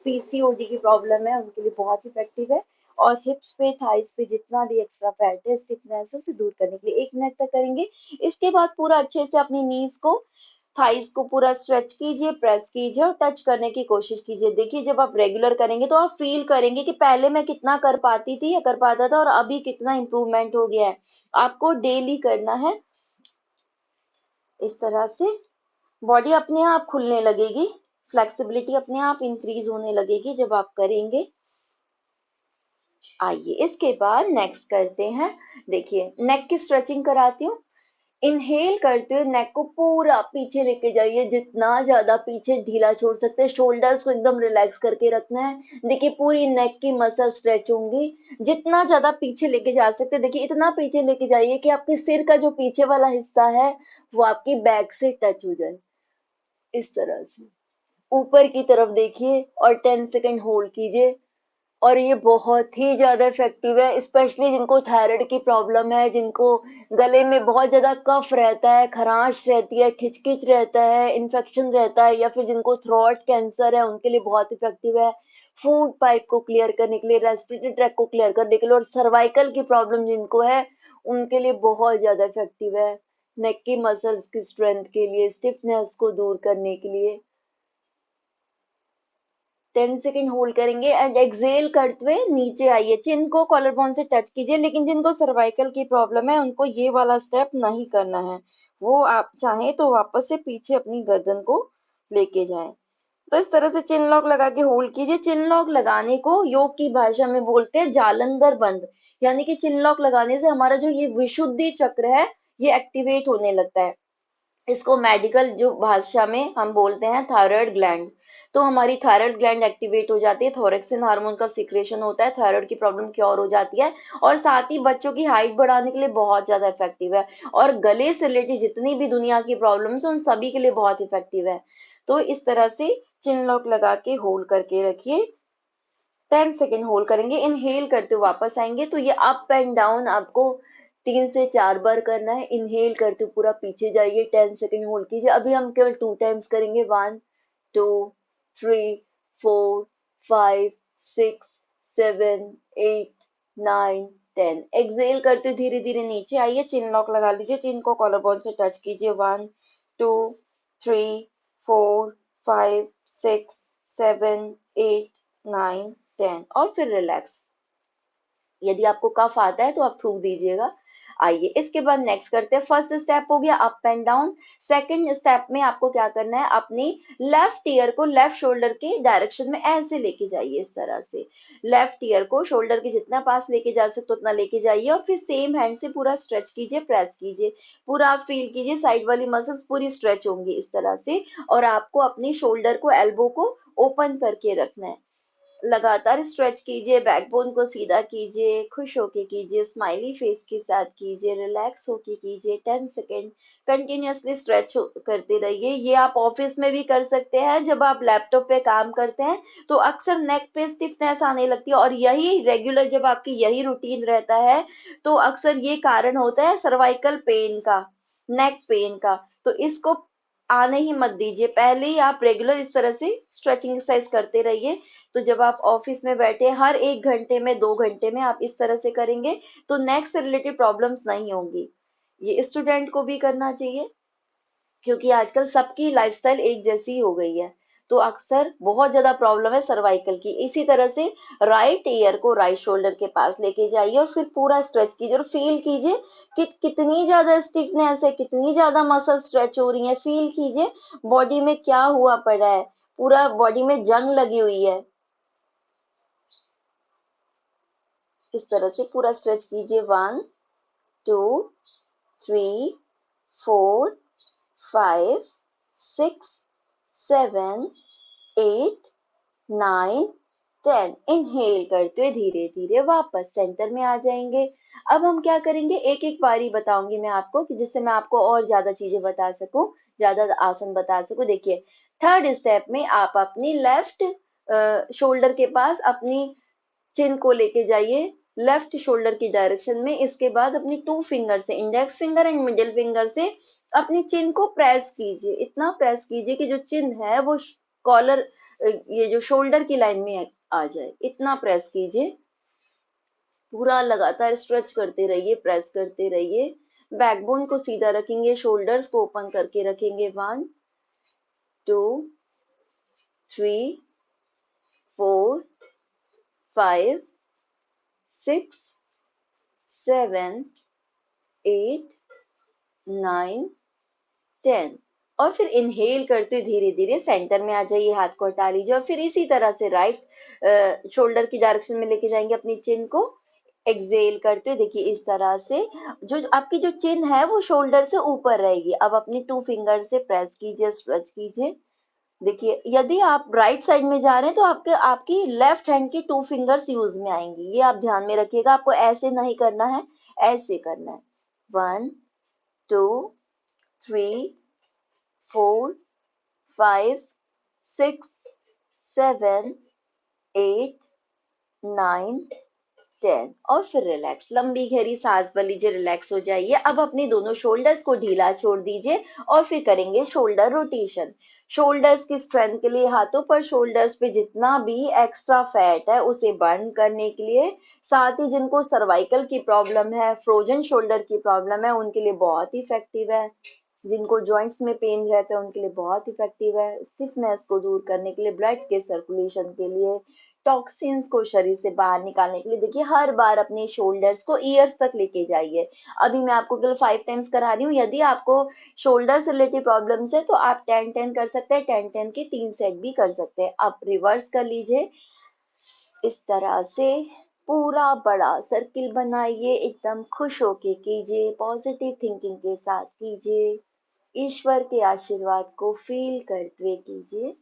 पीसीओडी की प्रॉब्लम है, उनके लिए बहुत इफेक्टिव है। और हिप्स पे, थाइस पे जितना भी एक्स्ट्रा फैट है, स्टिफनेस है, उसे दूर करने के लिए 1 मिनट तक करेंगे। इसके बाद पूरा अच्छे से अपनी नीज को, थाइस को पूरा स्ट्रेच कीजिए, प्रेस कीजिए और टच करने की कोशिश कीजिए। देखिए जब आप रेगुलर करेंगे तो आप फील करेंगे कि पहले मैं कितना कर पाती थी या कर पाता था और अभी कितना इंप्रूवमेंट हो गया है। आपको डेली करना है। इस तरह से बॉडी अपने आप खुलने लगेगी, फ्लेक्सिबिलिटी अपने आप इंक्रीज होने लगेगी जब आप करेंगे। आइए इसके बाद नेक्स्ट करते हैं। देखिए नेक की स्ट्रेचिंग कराती हूँ। इनहेल करते हुए नेक को पूरा पीछे लेके जाइए, जितना ज्यादा पीछे ढीला छोड़ सकते हैं, शोल्डर्स को एकदम रिलैक्स करके रखना है। देखिए पूरी नेक की मसल स्ट्रेच होंगी, जितना ज्यादा पीछे लेके जा सकते हैं। देखिए इतना पीछे लेके जाइए कि आपके सिर का जो पीछे वाला हिस्सा है वो आपकी बैक से टच हो जाए। इस तरह से ऊपर की तरफ देखिए और 10 सेकेंड होल्ड कीजिए। और ये बहुत ही ज्यादा इफेक्टिव है, स्पेशली जिनको थायराइड की प्रॉब्लम है, जिनको गले में बहुत ज्यादा कफ रहता है, खराश रहती है, खिचखिच रहता है, इन्फेक्शन रहता है, या फिर जिनको थ्रोट कैंसर है उनके लिए बहुत इफेक्टिव है। फूड पाइप को क्लियर करने के लिए, रेस्पिरेटरी ट्रैक को क्लियर करने के लिए, और सर्वाइकल की प्रॉब्लम जिनको है उनके लिए बहुत ज्यादा इफेक्टिव है। नेक की मसल्स की स्ट्रेंथ के लिए, स्टिफनेस को दूर करने के लिए। 10 सेकेंड होल्ड करेंगे एंड एक्सेल करते हुए नीचे आइए, चिन को कॉलर बोन से टच कीजिए। लेकिन जिनको सर्वाइकल की प्रॉब्लम है उनको ये वाला स्टेप नहीं करना है, वो आप चाहें तो वापस से पीछे अपनी गर्दन को लेके जाएं। तो इस तरह से चिन लॉक लगा के होल्ड कीजिए। चिन लॉक लगाने को योग की भाषा में बोलते हैं जालंधर बंद, यानी कि चिन लॉक लगाने से हमारा जो ये विशुद्धि चक्र है ये एक्टिवेट होने लगता है। इसको मेडिकल जो भाषा में हम बोलते हैं थायराइड ग्लैंड। तो हमारी थायराइड ग्लैंड एक्टिवेट हो जाती है, थोरेक्सिन हार्मोन का सिक्रेशन होता है, थायराइड की प्रॉब्लम क्योर हो जाती है। और साथ ही बच्चों की हाइट बढ़ाने के लिए बहुत ज्यादा इफेक्टिव है, और गले से रिलेटेड जितनी भी दुनिया की प्रॉब्लम्स है उन सभी के लिए बहुत इफेक्टिव है। तो इस तरह से चिन लॉक लगा के होल्ड करके रखिए। 10 सेकेंड होल्ड करेंगे, इनहेल करते हुए वापस आएंगे। तो ये अप एंड डाउन आपको 3 से 4 बार करना है। इनहेल करते हुए पूरा पीछे जाइए, 10 सेकेंड होल्ड कीजिए। अभी हम केवल 2 टाइम्स करेंगे, 1, 2, 3, 4, 5, 6, 7, 8, 9, 10। एक्सेल करते हुए धीरे धीरे नीचे आइए, चिन लॉक लगा लीजिए, चिन को कॉलर बोन से टच कीजिए। 1, 2, 3, 4, 5, 6, 7, 8, 9, 10 और फिर रिलैक्स। यदि आपको कफ आता है तो आप थूक दीजिएगा। आइए इसके बाद नेक्स्ट करते हैं। फर्स्ट स्टेप हो गया up and down. Second step में आपको क्या करना है, अपनी लेफ्ट ईयर को लेफ्ट शोल्डर के डायरेक्शन में ऐसे लेके जाइए। इस तरह से लेफ्ट ईयर को शोल्डर के जितना पास लेके जा सकते उतना लेके जाइए, और फिर सेम हैंड से पूरा स्ट्रेच कीजिए, प्रेस कीजिए। पूरा आप फील कीजिए, साइड वाली मसल्स पूरी स्ट्रेच होंगी इस तरह से। और आपको अपनी शोल्डर को, एल्बो को ओपन करके रखना है। लगातार स्ट्रेच कीजिए, बैकबोन को सीधा कीजिए, खुश होके कीजिए, स्माइली फेस के साथ कीजिए, रिलैक्स होके कीजिए। 10 सेकेंड कंटिन्यूअसली स्ट्रेच करते रहिए। ये आप ऑफिस में भी कर सकते हैं। जब आप लैपटॉप पे काम करते हैं तो अक्सर नेक पे स्टिफनेस आने लगती है, और यही रेगुलर जब आपकी यही रूटीन रहता है तो अक्सर ये कारण होता है सर्वाइकल पेन का, नेक पेन का। तो इसको आने ही मत दीजिए, पहले ही आप रेगुलर इस तरह से स्ट्रेचिंग एक्सरसाइज करते रहिए। तो जब आप ऑफिस में बैठे हर 1 घंटे में, 2 घंटे में आप इस तरह से करेंगे तो नेक से रिलेटेड प्रॉब्लम्स नहीं होंगी। ये स्टूडेंट को भी करना चाहिए, क्योंकि आजकल सबकी लाइफस्टाइल एक जैसी हो गई है। तो अक्सर बहुत ज्यादा प्रॉब्लम है सर्वाइकल की। इसी तरह से राइट ईयर को राइट शोल्डर के पास लेके जाइए और फिर पूरा स्ट्रेच कीजिए और फील कीजिए कि कितनी ज्यादा स्टिफनेस है, कितनी ज्यादा मसल स्ट्रेच हो रही है। फील कीजिए बॉडी में क्या हुआ पड़ा है, पूरा बॉडी में जंग लगी हुई है। इस तरह से पूरा स्ट्रेच कीजिए। 1 2 3 4 5 6 7 8 9 10। इनहेल करते हुए धीरे धीरे वापस सेंटर में आ जाएंगे। अब हम क्या करेंगे, एक एक बारी बताऊंगी मैं आपको कि जिससे मैं आपको और ज्यादा चीजें बता सकूं, ज्यादा आसन बता सकूं। देखिए, थर्ड स्टेप में आप अपनी लेफ्ट शोल्डर के पास अपनी चिन को लेके जाइए लेफ्ट शोल्डर की डायरेक्शन में। इसके बाद अपनी टू फिंगर से, index finger and middle finger से अपनी चिन को प्रेस कीजिए। इतना प्रेस कीजिए कि जो चिन है वो कॉलर, ये जो शोल्डर की लाइन में आ जाए। इतना प्रेस कीजिए, पूरा लगातार स्ट्रेच करते रहिए, प्रेस करते रहिए। बैकबोन को सीधा रखेंगे, शोल्डर्स को ओपन करके रखेंगे। 1 2 3 4 5 6 7 8 9 10। और फिर इनहेल करते धीरे धीरे सेंटर में आ जाइए, हाथ को हटा लीजिए और फिर इसी तरह से राइट शोल्डर की डायरेक्शन में लेके जाएंगे अपनी चिन को। एक्सेल करते हुए देखिए इस तरह से जो आपकी जो चिन है वो शोल्डर से ऊपर रहेगी। अब अपनी टू फिंगर से प्रेस कीजिए, स्ट्रेच कीजिए। देखिए, यदि आप राइट साइड में जा रहे हैं तो आपके आपकी लेफ्ट हैंड की टू फिंगर्स यूज में आएंगी। ये आप ध्यान में रखिएगा, आपको ऐसे नहीं करना है, ऐसे करना है। 1 2 3 4 5 6 7 8 9 10। और फिर रिलैक्स, लंबी गहरी सांस भर लीजिए, रिलैक्स हो जाइए। अब अपने दोनों शोल्डर्स को ढीला छोड़ दीजिए और फिर करेंगे शोल्डर रोटेशन। शोल्डर्स की स्ट्रेंथ के लिए हाथों पर शोल्डर्स पे जितना भी एक्स्ट्रा फैट है उसे बर्न करने के लिए, साथ ही जिनको सर्वाइकल की प्रॉब्लम है, फ्रोजन शोल्डर की प्रॉब्लम है, उनके लिए बहुत इफेक्टिव है। जिनको जॉइंट्स में पेन रहता है उनके लिए बहुत इफेक्टिव है। स्टिफनेस को दूर करने के लिए, ब्लड के सर्कुलेशन के लिए, टॉक्सिन्स को शरीर से बाहर निकालने के लिए। देखिए, हर बार अपने शोल्डर्स को ईयर्स तक लेके जाइए। अभी मैं आपको केवल 5 टाइम्स करा रही हूँ। यदि आपको शोल्डर से रिलेटेड प्रॉब्लम्स है तो आप 10-10 कर सकते हैं, 10-10 के 3 सेट भी कर सकते हैं। आप रिवर्स कर लीजिए इस तरह से, पूरा बड़ा सर्किल बनाइए, एकदम खुश होके कीजिए, पॉजिटिव थिंकिंग के साथ कीजिए, ईश्वर के आशीर्वाद को फील करते हुए कीजिए।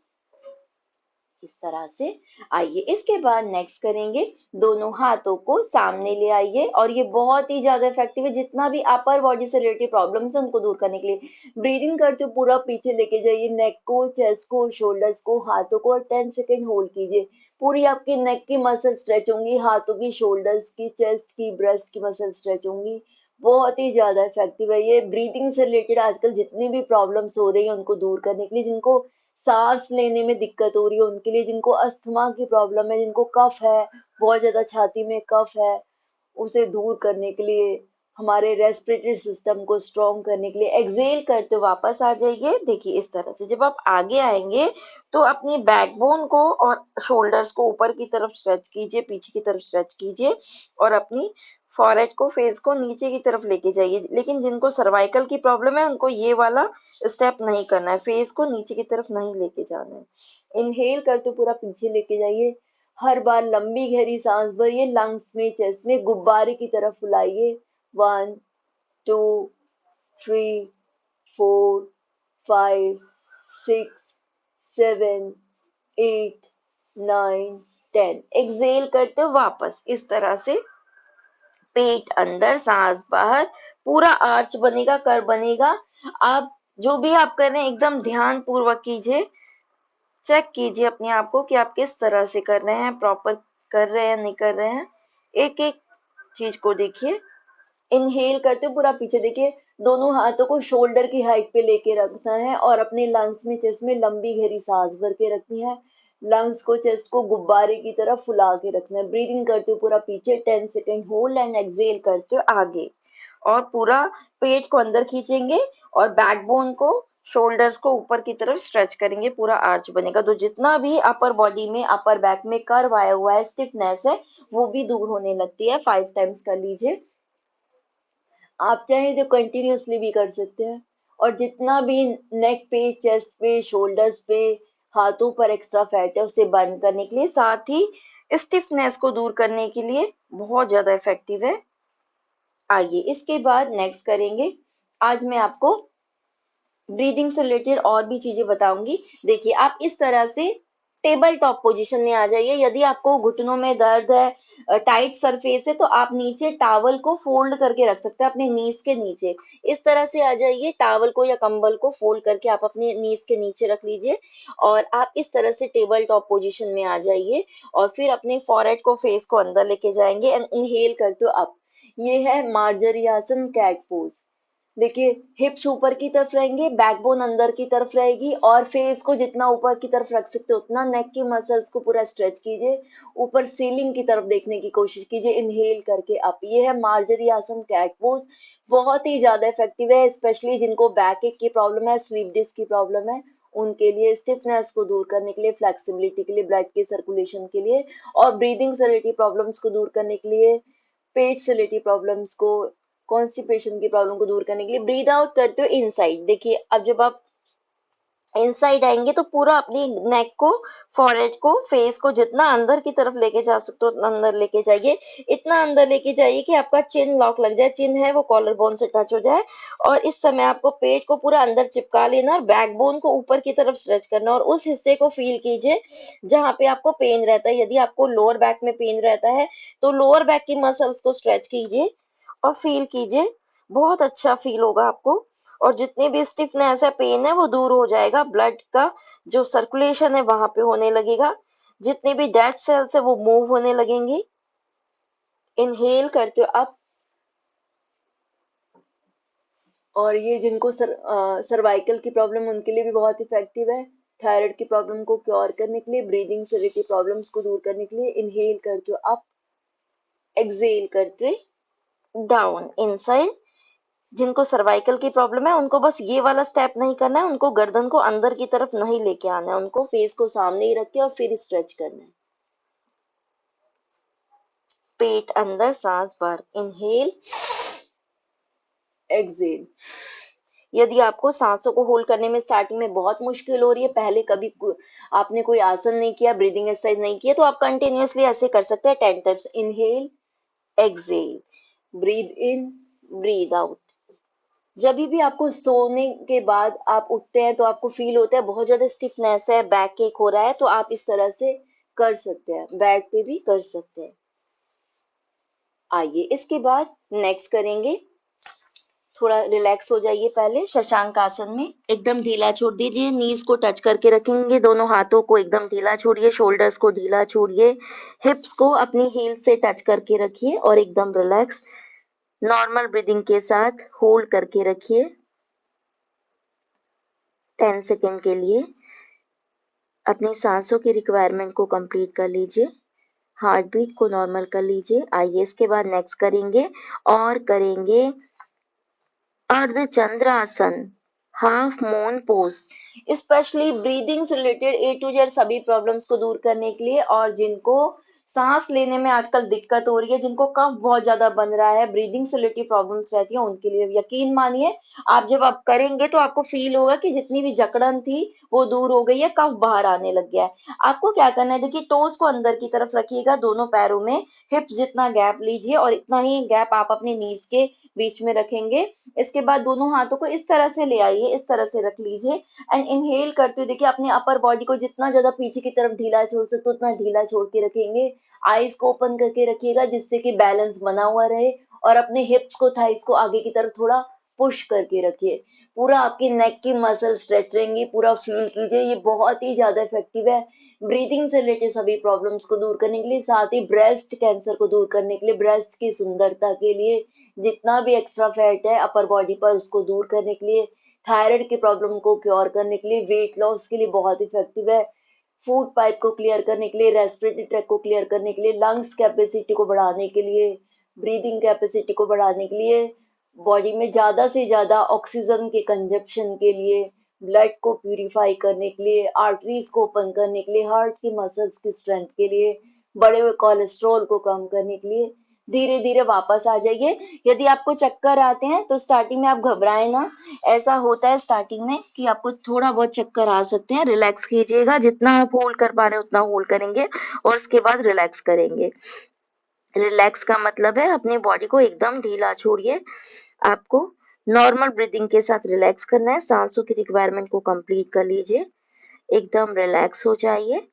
इस तरह से आइए, इसके बाद नेक्स्ट करेंगे, दोनों हाथों को सामने ले आइए और ये बहुत ही ज्यादा इफेक्टिव है जितना भी अपर बॉडी से रिलेटेड प्रॉब्लम्स है उनको दूर करने के लिए। ब्रीदिंग करते हुए पूरा पीछे लेके जाइए, नेक को, चेस्ट को, शोल्डर्स को, हाथों को, और 10 सेकेंड होल्ड कीजिए। पूरी आपकी नेक की मसल स्ट्रेच होंगी, हाथों की, शोल्डर्स की, चेस्ट की, ब्रेस्ट की मसल स्ट्रेच होंगी। बहुत ही ज्यादा इफेक्टिव है ये। ब्रीदिंग से रिलेटेड आजकल जितनी भी प्रॉब्लम्स हो रही है उनको दूर करने के लिए, जिनको सांस लेने में दिक्कत हो रही है उनके लिए, जिनको अस्थमा की प्रॉब्लम है, जिनको कफ है, बहुत ज्यादा छाती में कफ है, उसे दूर करने के लिए, हमारे रेस्पिरेटरी सिस्टम को स्ट्रॉन्ग करने के लिए। एक्सेल करते वापस आ जाइए। देखिए इस तरह से जब आप आगे आएंगे तो अपनी बैकबोन को और शोल्डर्स को ऊपर की तरफ स्ट्रेच कीजिए, पीछे की तरफ स्ट्रेच कीजिए और अपनी फॉरहेड को, फेस को नीचे की तरफ लेके जाइए। लेकिन जिनको सर्वाइकल की प्रॉब्लम है उनको ये वाला स्टेप नहीं करना है, फेस को नीचे की तरफ नहीं लेके जाना है। इनहेल करते पूरा पीछे लेके जाइए, हर बार लंबी गहरी सांस भरिए, लंग्स में, चेस्ट में गुब्बारे की तरफ फुलाइए। 1 2 3 4 5 6 7 8 9 10। एक्सेल करते वापस इस तरह से, पेट अंदर, सांस बाहर, पूरा आर्च बनेगा, कर बनेगा। आप जो भी आप कर रहे हैं एकदम ध्यान पूर्वक कीजिए, चेक कीजिए अपने आप को कि आप किस तरह से कर रहे हैं, प्रॉपर कर रहे हैं, नहीं कर रहे हैं। एक एक चीज को देखिए। इनहेल करते पूरा पीछे देखिए, दोनों हाथों को शोल्डर की हाइट पे लेके रखना है और अपने लंग्स में, चेस्ट में लंबी गहरी सांस भर के रखनी है। लंग्स को, चेस्ट को गुब्बारे की तरफ फुला के रखना है। ब्रीदिंग करते हुए पूरा पीछे 10 सेकेंड होल्ड एंड एक्सेल करते हुए आगे, और पूरा पेट को अंदर खींचेंगे और बैकबोन को शोल्डर्स को ऊपर की तरफ स्ट्रेच करेंगे, पूरा आर्च बनेगा। तो जितना भी अपर बॉडी में, अपर बैक में कर्व आया हुआ है, स्टिफनेस है, वो भी दूर होने लगती है। 5 टाइम्स कर लीजिए। आप चाहें तो कंटिन्यूअसली भी कर सकते हैं। और जितना भी नेक पे, चेस्ट पे, शोल्डर्स पे, हाथों पर एक्स्ट्रा फैट है, उसे बर्न करने के लिए, साथ ही स्टिफनेस को दूर करने के लिए बहुत ज्यादा इफेक्टिव है। आइए इसके बाद नेक्स्ट करेंगे। आज मैं आपको ब्रीदिंग से रिलेटेड और भी चीजें बताऊंगी। देखिए, आप इस तरह से टेबल टॉप पोजीशन में आ जाइए। यदि आपको घुटनों में दर्द है, टाइट सरफेस है, तो आप नीचे टावल को फोल्ड करके रख सकते हैं अपने नीज के नीचे। इस तरह से आ जाइए, टावल को या कंबल को फोल्ड करके आप अपने नीज के नीचे रख लीजिए और आप इस तरह से टेबल टॉप पोजीशन में आ जाइए। और फिर अपने फॉरहेड को, फेस को अंदर लेके जाएंगे एंड इनहेल करते हो अप। ये है मार्जरी आसन, कैट पोज। देखिए, हिप्स ऊपर की तरफ रहेंगे, बैकबोन अंदर की तरफ रहेगी और फेस को जितना ऊपर की तरफ रख सकते हो उतना, नेक की मसल्स को पूरा स्ट्रेच कीजिए, ऊपर सीलिंग की तरफ देखने की कोशिश कीजिए, इनहेल करके अप। ये है मार्जरी आसन, कैट पोज। बहुत ही ज्यादा इफेक्टिव है, स्पेशली जिनको बैक एक की प्रॉब्लम है, स्लीप डिस्क की प्रॉब्लम है, उनके लिए, स्टिफनेस को दूर करने के लिए, फ्लेक्सिबिलिटी के लिए, ब्लड के सर्कुलेशन के लिए, और ब्रीदिंग से रिलेटेड प्रॉब्लम्स को दूर करने के लिए, पेट से रिलेटेड प्रॉब्लम्स को, कॉन्स्टिपेशन की प्रॉब्लम को दूर करने के लिए। ब्रीद आउट करते हो इनसाइड। देखिए, अब जब आप इनसाइड आएंगे तो पूरा अपनी नेक को, फॉरहेड को, फेस को जितना अंदर की तरफ लेके जा सकते हो उतना अंदर लेके जाइए। इतना अंदर लेके जाइए कि आपका चिन लॉक लग जाए, चिन है वो कॉलर बोन से टच हो जाए। और इस समय आपको पेट को पूरा अंदर चिपका लेना और बैकबोन को ऊपर की तरफ स्ट्रेच करना, और उस हिस्से को फील कीजिए जहां पे आपको पेन रहता है। यदि आपको लोअर बैक में पेन रहता है तो लोअर बैक की मसल्स को स्ट्रेच कीजिए और फील कीजिए। बहुत अच्छा फील होगा आपको। और जितनी भी स्टिफनेस है, पेन है, वो दूर हो जाएगा। ब्लड का जो सर्कुलेशन है वहां पे होने लगेगा। जितने भी डेड सेल्स है वो मूव होने लगेंगे। इनहेल करते हो अब। और ये जिनको सर्वाइकल की प्रॉब्लम, उनके लिए भी बहुत इफेक्टिव है। थायराइड की प्रॉब्लम को क्योर करने के लिए, ब्रीदिंग से रिलेटेड प्रॉब्लम्स को दूर करने के लिए, इनहेल करते हो अप, एक्सेल करते डाउन इनसाइड। जिनको सर्वाइकल की प्रॉब्लम है उनको बस ये वाला स्टेप नहीं करना है, उनको गर्दन को अंदर की तरफ नहीं लेके आना है, उनको फेस को सामने ही रख के और फिर स्ट्रेच करना है। पेट अंदर, सांस बाहर, इनहेल, एक्सेल। यदि आपको सांसों को होल्ड करने में स्टार्टिंग में बहुत मुश्किल हो रही है, पहले कभी आपने कोई आसन नहीं किया, ब्रीदिंग एक्सरसाइज नहीं किया, तो आप कंटिन्यूअसली ऐसे कर सकते हैं 10 times. Inhale, exhale, breathe in, breathe out. जब भी आपको सोने के बाद आप उठते हैं तो आपको फील होता है बहुत ज्यादा स्टिफनेस है, बैक एक हो रहा है, तो आप इस तरह से कर सकते हैं, बेड पे भी कर सकते हैं। आइए इसके बाद नेक्स्ट करेंगे। थोड़ा रिलैक्स हो जाइए। पहले शशांक आसन में एकदम ढीला छोड़ दीजिए, नीज को टच करके रखेंगे, दोनों हाथों को एकदम ढीला छोड़िए, शोल्डर्स को ढीला छोड़िए, हिप्स को अपनी हील से टच करके रखिए और एकदम रिलैक्स नॉर्मल ब्रीदिंग के साथ होल्ड करके रखिए 10 सेकेंड के लिए। अपनी सांसों की रिक्वायरमेंट को कंप्लीट कर लीजिए, हार्ट बीट को नॉर्मल कर लीजिए। आइए इसके बाद नेक्स्ट करेंगे, और करेंगे Ardhachandrasana, half moon pose. Specially breathing से रिलेटेड A to Z सभी प्रॉब्लम्स को दूर करने के लिए, और जिनको सांस लेने में आजकल दिक्कत हो रही है, जिनको कफ बहुत ज्यादा बन रहा है, ब्रीदिंग से रिलेटेड प्रॉब्लम्स रहती है, उनके लिए यकीन मानिए, आप जब आप करेंगे तो आपको फील होगा कि जितनी भी जकड़न थी वो दूर हो गई है, कफ बाहर आने लग गया है। आपको क्या करना है, देखिए, टोज को अंदर की तरफ रखिएगा दोनों पैरों में, हिप्स जितना गैप लीजिए और इतना ही गैप आप अपने नीज के बीच में रखेंगे। इसके बाद दोनों हाथों को इस तरह से ले आइए, इस तरह से रख लीजिए एंड इनहेल करते हुए देखिए, अपने अपर बॉडी को जितना ज्यादा पीछे की तरफ ढीला छोड़ सकते उतना ढीला छोड़ के रखेंगे। आईज को ओपन करके रखिएगा जिससे कि बैलेंस बना हुआ रहे, और अपने हिप्स को, थाइस को आगे की तरफ थोड़ा पुश करके रखिए। पूरा आपकी नेक की मसल स्ट्रेच रहेंगी, पूरा फील कीजिए। ये बहुत ही ज्यादा इफेक्टिव है ब्रीदिंग से रिलेटेड सभी प्रॉब्लम्स को दूर करने के लिए, साथ ही ब्रेस्ट कैंसर को दूर करने के लिए, ब्रेस्ट की सुंदरता के लिए, जितना भी एक्स्ट्रा फैट है अपर बॉडी पर उसको दूर करने के लिए, थायराइड की प्रॉब्लम को क्योर करने के लिए, वेट लॉस के लिए बहुत इफेक्टिव है, फूड पाइप को क्लियर करने के लिए, रेस्पिरेटरी ट्रैक को क्लियर करने के लिए, लंग्स कैपेसिटी को बढ़ाने के लिए, ब्रीदिंग कैपेसिटी को बढ़ाने के लिए, बॉडी में ज्यादा से ज्यादा ऑक्सीजन के कंजप्शन के लिए, ब्लड को प्यूरिफाई करने के लिए, आर्टरीज को ओपन करने के लिए, हार्ट की मसल्स की स्ट्रेंथ के लिए, बढ़े हुए कोलेस्ट्रॉल को कम करने के लिए। धीरे धीरे वापस आ जाइए। यदि आपको चक्कर आते हैं तो स्टार्टिंग में आप घबराएं ना। ऐसा होता है स्टार्टिंग में कि आपको थोड़ा बहुत चक्कर आ सकते हैं। रिलैक्स कीजिएगा, जितना आप होल्ड कर पा रहे हैं उतना होल्ड करेंगे और उसके बाद रिलैक्स करेंगे। रिलैक्स का मतलब है अपनी बॉडी को एकदम ढीला छोड़िए। आपको नॉर्मल ब्रीदिंग के साथ रिलैक्स करना है। सांसों की रिक्वायरमेंट को कंप्लीट कर लीजिए। एकदम रिलैक्स हो जाइए।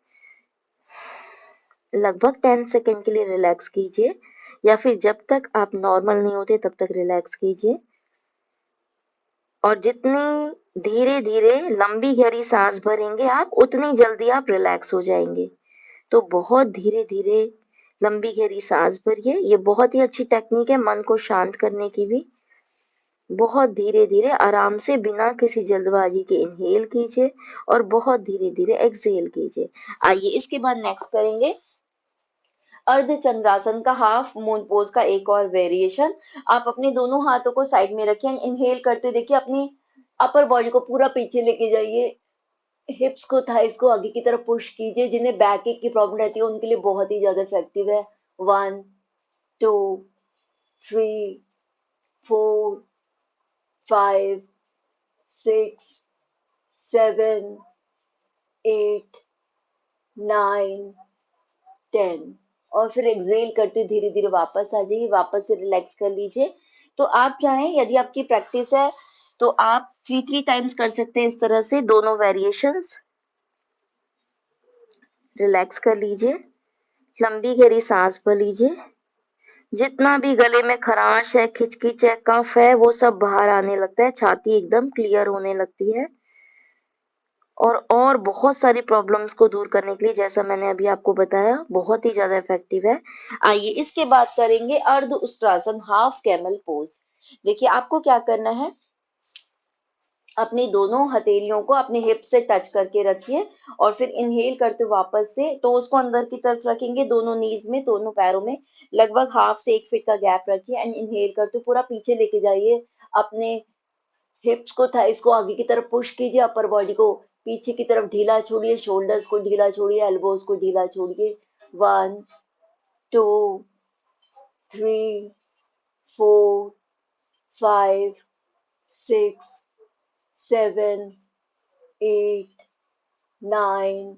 लगभग 10 सेकेंड के लिए रिलैक्स कीजिए, या फिर जब तक आप नॉर्मल नहीं होते तब तक रिलैक्स कीजिए। और जितनी धीरे धीरे लंबी गहरी सांस भरेंगे आप, उतनी जल्दी आप रिलैक्स हो जाएंगे। तो बहुत धीरे धीरे लंबी गहरी सांस भरिए। ये बहुत ही अच्छी टेक्निक है मन को शांत करने की भी। बहुत धीरे धीरे आराम से बिना किसी जल्दबाजी के इनहेल कीजिए और बहुत धीरे धीरे एक्सहेल कीजिए। आइए इसके बाद नेक्स्ट करेंगे अर्ध चंद्रासन का हाफ मून पोज का एक और वेरिएशन। आप अपने दोनों हाथों को साइड में रखिए, इनहेल करते देखिए अपनी अपर बॉडी को पूरा पीछे लेके जाइए। हिप्स को, थाइस को आगे की तरफ पुश कीजिए। जिन्हें बैक एक की प्रॉब्लम रहती है उनके लिए बहुत ही ज्यादा इफेक्टिव है। 1 2 3 4 5 6 7 8 9 10। और फिर एक्सेल करते धीरे धीरे वापस आ जाइए, वापस से रिलैक्स कर लीजिए। तो आप चाहें, यदि आपकी प्रैक्टिस है तो आप 3 टाइम्स कर सकते हैं इस तरह से दोनों वेरिएशंस। रिलैक्स कर लीजिए, लंबी गहरी सांस भर लीजिए। जितना भी गले में खराश है, खिचखिच है, कफ है, वो सब बाहर आने लगता है। छाती एकदम क्लियर होने लगती है। और बहुत सारी प्रॉब्लम्स को दूर करने के लिए, जैसा मैंने अभी आपको बताया, बहुत ही ज्यादा इफेक्टिव है। आइए इसके बाद करेंगे अर्ध उष्ट्रासन हाफ कैमल पोज। देखिए आपको क्या करना है, अपनी दोनों हथेलियों को अपने हिप से टच करके रखिए और फिर इनहेल करते वापस से टोस को अंदर की तरफ रखेंगे, दोनों नीज में, दोनों पैरों में लगभग हाफ से 1 फीट का गैप रखिए एंड इनहेल करते पूरा पीछे लेके जाइए। अपने हिप्स को, थाइस को आगे की तरफ पुश कीजिए, अपर बॉडी को पीछे की तरफ ढीला छोड़िए, शोल्डर्स को ढीला छोड़िए, एल्बोज को ढीला छोड़िए। 1 2 3 4 5 6 7 8 9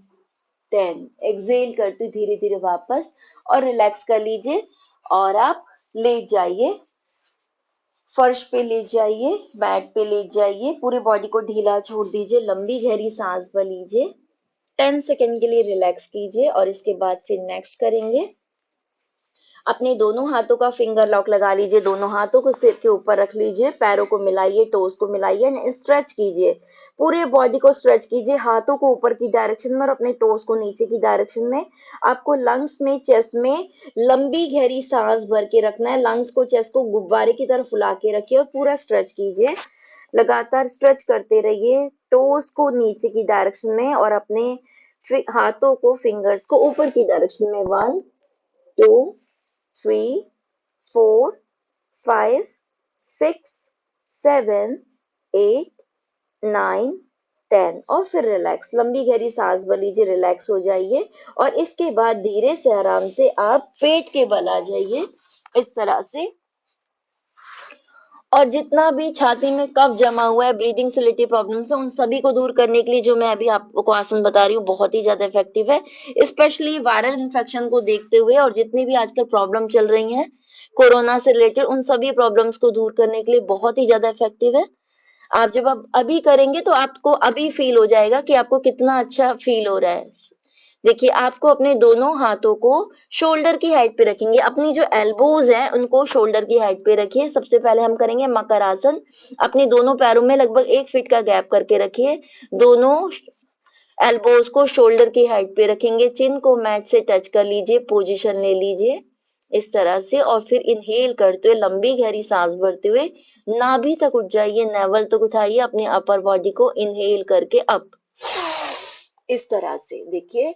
10। एक्सेल करते धीरे धीरे वापस और रिलैक्स कर लीजिए और आप लेट जाइए, फर्श पे ले जाइए, मैट पे ले जाइए, पूरी बॉडी को ढीला छोड़ दीजिए, लंबी गहरी सांस भर लीजिए, 10 सेकेंड के लिए रिलैक्स कीजिए और इसके बाद फिर नेक्स्ट करेंगे। अपने दोनों हाथों का फिंगर लॉक लगा लीजिए, दोनों हाथों को सिर के ऊपर रख लीजिए, पैरों को मिलाइए, टोस को मिलाइए, स्ट्रेच कीजिए, पूरे बॉडी को स्ट्रेच कीजिए, हाथों को ऊपर की डायरेक्शन में और अपने टोस को नीचे की डायरेक्शन में। आपको लंग्स में, चेस्ट में लंबी गहरी सांस भर के रखना है। लंग्स को, चेस्ट को गुब्बारे की तरह फुला के रखिए और पूरा स्ट्रेच कीजिए। लगातार स्ट्रेच करते रहिए, टोस को नीचे की डायरेक्शन में और अपने हाथों को, फिंगर्स को ऊपर की डायरेक्शन में। 1 2 3 4 5 6 7 8 9 10। और फिर रिलैक्स, लंबी गहरी सांस भर लीजिए, रिलैक्स हो जाइए और इसके बाद धीरे से आराम से आप पेट के बल आ जाइए इस तरह से। और जितना भी छाती में कफ जमा हुआ है, ब्रीदिंग से रिलेटेड प्रॉब्लम्स है, उन सभी को दूर करने के लिए जो मैं अभी आपको आसन बता रही हूँ बहुत ही ज्यादा इफेक्टिव है। स्पेशली वायरल इन्फेक्शन को देखते हुए और जितनी भी आजकल प्रॉब्लम चल रही हैं कोरोना से रिलेटेड, उन सभी प्रॉब्लम्स को दूर करने के लिए बहुत ही ज्यादा इफेक्टिव है। आप जब आप अभी करेंगे तो आपको अभी फील हो जाएगा कि आपको कितना अच्छा फील हो रहा है। देखिए आपको अपने दोनों हाथों को शोल्डर की हाइट पे रखेंगे, अपनी जो एल्बोज हैं उनको शोल्डर की हाइट पे रखिए। सबसे पहले हम करेंगे मकर आसन। अपने दोनों पैरों में लगभग 1 फीट का गैप करके रखिए, दोनों एल्बोज को शोल्डर की हाइट पे रखेंगे, चिन को मैट से टच कर लीजिए, पोजीशन ले लीजिए इस तरह से और फिर इनहेल करते हुए लंबी गहरी सांस भरते हुए नाभि तक उठ जाइए, नेवल तक उठाइए अपनी अपर बॉडी को, इनहेल करके अप इस तरह से। देखिए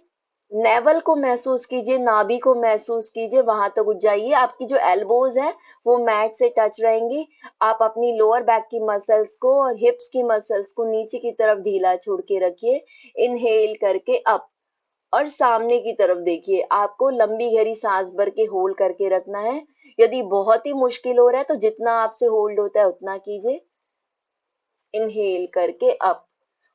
नेवल को महसूस कीजिए, नाभि को महसूस कीजिए, वहां तक उठ जाइए। आपकी जो एल्बोज है वो मैट से टच रहेंगी। आप अपनी लोअर बैक की मसल्स को और हिप्स की मसल्स को नीचे की तरफ ढीला छोड़ के रखिए। इनहेल करके अप और सामने की तरफ देखिए। आपको लंबी गहरी सांस भर के होल्ड करके रखना है। यदि बहुत ही मुश्किल हो रहा है तो जितना आपसे होल्ड होता है उतना कीजिए। इनहेल करके अप।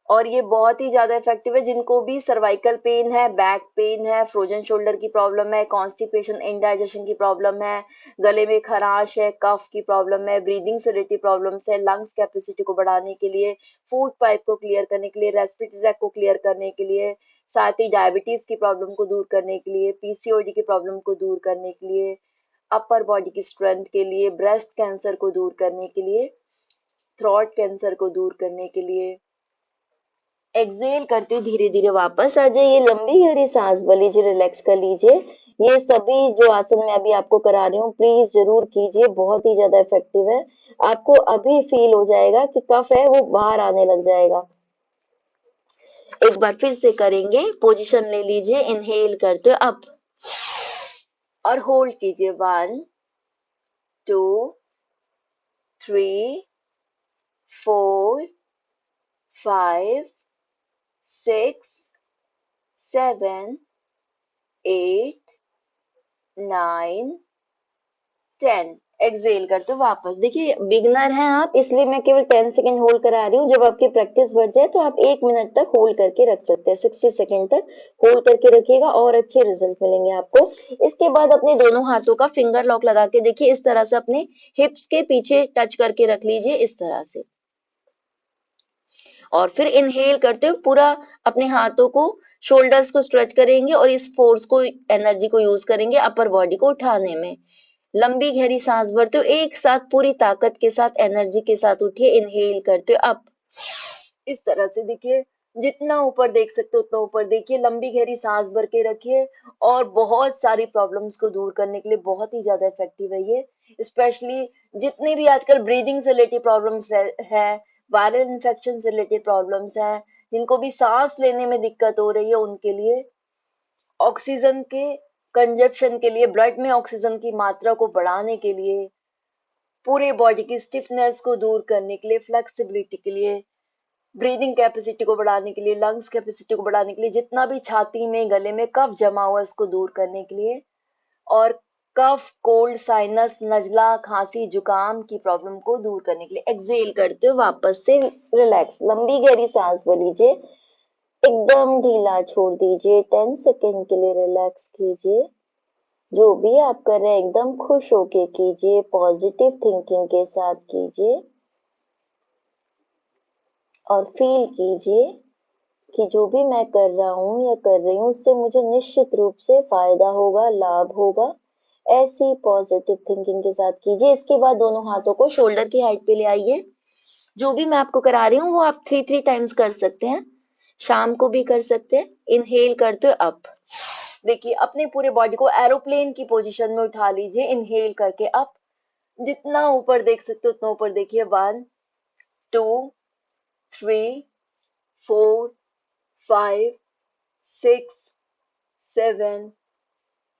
और ये बहुत ही ज्यादा इफेक्टिव है। जिनको भी सर्वाइकल पेन है, बैक पेन है, फ्रोजन शोल्डर की प्रॉब्लम है, कॉन्स्टिपेशन इंडाइजेशन की प्रॉब्लम है, गले में खराश है, कफ की प्रॉब्लम है, ब्रीदिंग से रिलेटेड प्रॉब्लम्स है, लंग्स कैपेसिटी को बढ़ाने के लिए, फूड पाइप को क्लियर करने के लिए, रेस्पिरेटरी ट्रैक को क्लियर करने के लिए, साथ ही डायबिटीज की प्रॉब्लम को दूर करने के लिए, पीसीओडी की प्रॉब्लम को दूर करने के लिए, अपर बॉडी की स्ट्रेंथ के लिए, ब्रेस्ट कैंसर को दूर करने के लिए, थ्रोट कैंसर को दूर करने के लिए। एक्सेल करते हुए धीरे धीरे वापस आ जाइए। लंबी गहरी सांस भर लीजिए, रिलैक्स कर लीजिए। ये सभी जो आसन मैं अभी आपको करा रही हूँ प्लीज जरूर कीजिए, बहुत ही ज्यादा इफेक्टिव है। आपको अभी फील हो जाएगा कि कफ है वो बाहर आने लग जाएगा। एक बार फिर से करेंगे। पोजीशन ले लीजिए, इनहेल करते हुए अप और होल्ड कीजिए। 1 2 3 4 5 6 7 8 9 10। एक्सेल करते वापस। देखिए बिगनर हैं आप, इसलिए मैं केवल 10 सेकेंड होल्ड करा रही हूँ। जब आपकी प्रैक्टिस बढ़ जाए तो आप 1 मिनट तक होल्ड करके रख सकते हैं। 60 सेकेंड तक होल्ड करके रखिएगा और अच्छे रिजल्ट मिलेंगे आपको। इसके बाद अपने दोनों हाथों का फिंगर लॉक लगा के देखिए, इस तरह से अपने हिप्स के पीछे टच करके रख लीजिए, इस तरह से। और फिर इनहेल करते हुए पूरा अपने हाथों को, शोल्डर्स को स्ट्रेच करेंगे और इस फोर्स को, एनर्जी को यूज करेंगे अपर बॉडी को उठाने में। लंबी गहरी सांस भरते हो, एक साथ पूरी ताकत के साथ, एनर्जी के साथ उठिए। इनहेल करते हो अप, इस तरह से देखिए। जितना ऊपर देख सकते हो उतना ऊपर देखिए। लंबी गहरी सांस भर के रखिए। और बहुत सारी प्रॉब्लम्स को दूर करने के लिए बहुत ही ज्यादा इफेक्टिव है ये। स्पेशली जितने भी आजकल ब्रीदिंग से रिलेटेड प्रॉब्लम्स है, वायरल इन्फेक्शन से रिलेटेड प्रॉब्लम्स है, जिनको भी सांस लेने में दिक्कत हो रही है उनके लिए, ऑक्सीजन के कंजप्शन के लिए, ब्लड में ऑक्सीजन की मात्रा को बढ़ाने के लिए, पूरे बॉडी की स्टिफनेस को दूर करने के लिए, फ्लेक्सिबिलिटी के लिए, ब्रीदिंग कैपेसिटी को बढ़ाने के लिए, लंग्स कैपेसिटी को बढ़ाने के लिए, जितना भी छाती में गले में कफ जमा हुआ है उसको दूर करने के लिए, और कफ, कोल्ड, साइनस, नजला, खांसी, जुकाम की प्रॉब्लम को दूर करने के लिए। एक्सेल करते हो वापस से रिलैक्स, लंबी गहरी सांस भर लीजिए, एकदम ढीला छोड़ दीजिए। 10 सेकेंड के लिए रिलैक्स कीजिए। जो भी आप कर रहे हैं एकदम खुश होके कीजिए, पॉजिटिव थिंकिंग के साथ कीजिए। और फील कीजिए कि जो भी मैं कर रहा हूँ या कर रही हूँ उससे मुझे निश्चित रूप से फायदा होगा, लाभ होगा। ऐसी पॉजिटिव थिंकिंग के साथ कीजिए। इसके बाद दोनों हाथों को शोल्डर की हाइट पे ले आइए। जो भी मैं आपको करा रही हूँ वो आप 3 टाइम्स कर सकते हैं, शाम को भी कर सकते हैं। इनहेल करते हुए अप। देखिए अपने पूरे बॉडी को एरोप्लेन की पोजीशन में उठा लीजिए। इनहेल करके अप, जितना ऊपर देख सकते हो उतना ऊपर देखिए। 1 2 3 4 5 6 7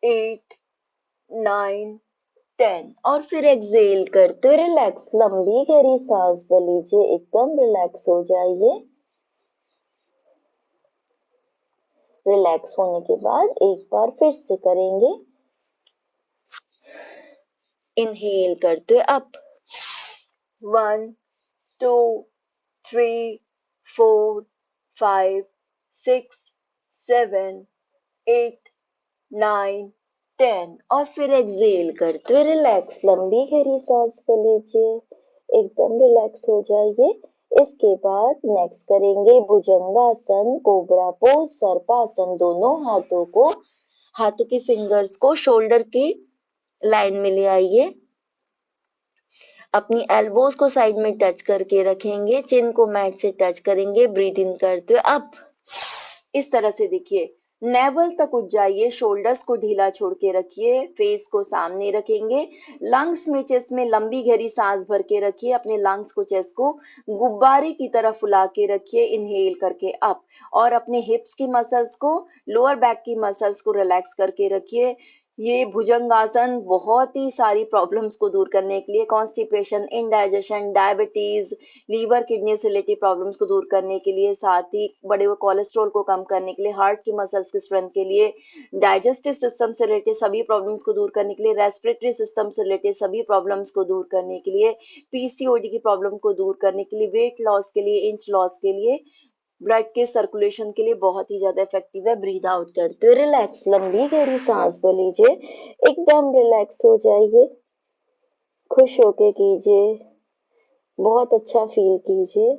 8 9 10। और फिर एक्सेल करते हुए रिलैक्स, लंबी गहरी सांस भर लीजिए, एकदम रिलैक्स हो जाइए। रिलैक्स होने के बाद एक बार फिर से करेंगे। इनहेल करते हुए अप, 1 2 3 4 5 6 7 8 9 10। और फिर एक्सेल करते हुए रिलैक्स, लंबी गहरी सांस भर लीजिए, एकदम रिलैक्स हो जाइए। इसके बाद नेक्स्ट करेंगे भुजंगासन, कोबरा पोज, सर्पासन। दोनों हाथों को, हाथों के फिंगर्स को शोल्डर की लाइन में ले आइए। अपनी एल्बोज को साइड में टच करके रखेंगे, चिन को मैट से टच करेंगे। ब्रीथ इन करते हुए अप, इस तरह से देखिए। नेवल तक उठ जाइए, शोल्डर्स को ढीला छोड़ के रखिए, फेस को सामने रखेंगे, लंग्स में चेस्ट में लंबी गहरी सांस भर के रखिए, अपने लंग्स को चेस्ट को गुब्बारे की तरह फुला के रखिए, इनहेल करके अप, और अपने हिप्स की मसल्स को, लोअर बैक की मसल्स को रिलैक्स करके रखिए। ये भुजंगासन बहुत ही सारी प्रॉब्लम्स को दूर करने के लिए, constipation, indigestion, diabetes, liver kidney से रिलेटेड प्रॉब्लम्स को दूर करने के लिए, साथ ही बढ़े हुए कोलेस्ट्रॉल को कम करने के लिए, हार्ट की मसल्स की स्ट्रेंथ के लिए, डाइजेस्टिव सिस्टम से रिलेटेड सभी प्रॉब्लम्स को दूर करने के लिए, रेस्पिरेटरी सिस्टम से रिलेटेड सभी प्रॉब्लम्स को दूर करने के लिए, पीसीओडी की प्रॉब्लम को दूर करने के लिए, वेट लॉस के लिए, इंच लॉस के लिए, ब्लड के सर्कुलेशन के लिए बहुत ही ज्यादा इफेक्टिव है। ब्रीद आउट करते हुए रिलैक्स, लंबी गहरी सांस लीजिए, एकदम रिलैक्स हो जाइए, खुश होके कीजिए, बहुत अच्छा फील कीजिए।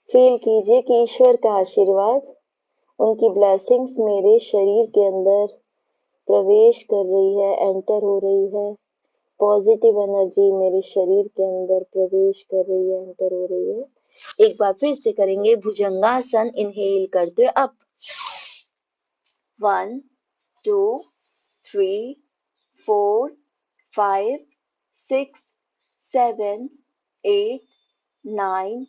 फील कीजिए कि ईश्वर का आशीर्वाद, उनकी ब्लेसिंग्स मेरे शरीर के अंदर प्रवेश कर रही है, एंटर हो रही है। पॉजिटिव एनर्जी मेरे शरीर के अंदर प्रवेश कर रही है, एंटर हो रही है। एक बार फिर से करेंगे भुजंगासन, इनहेल करते हुए अप, 1 2 3 4 5 6 7 8 9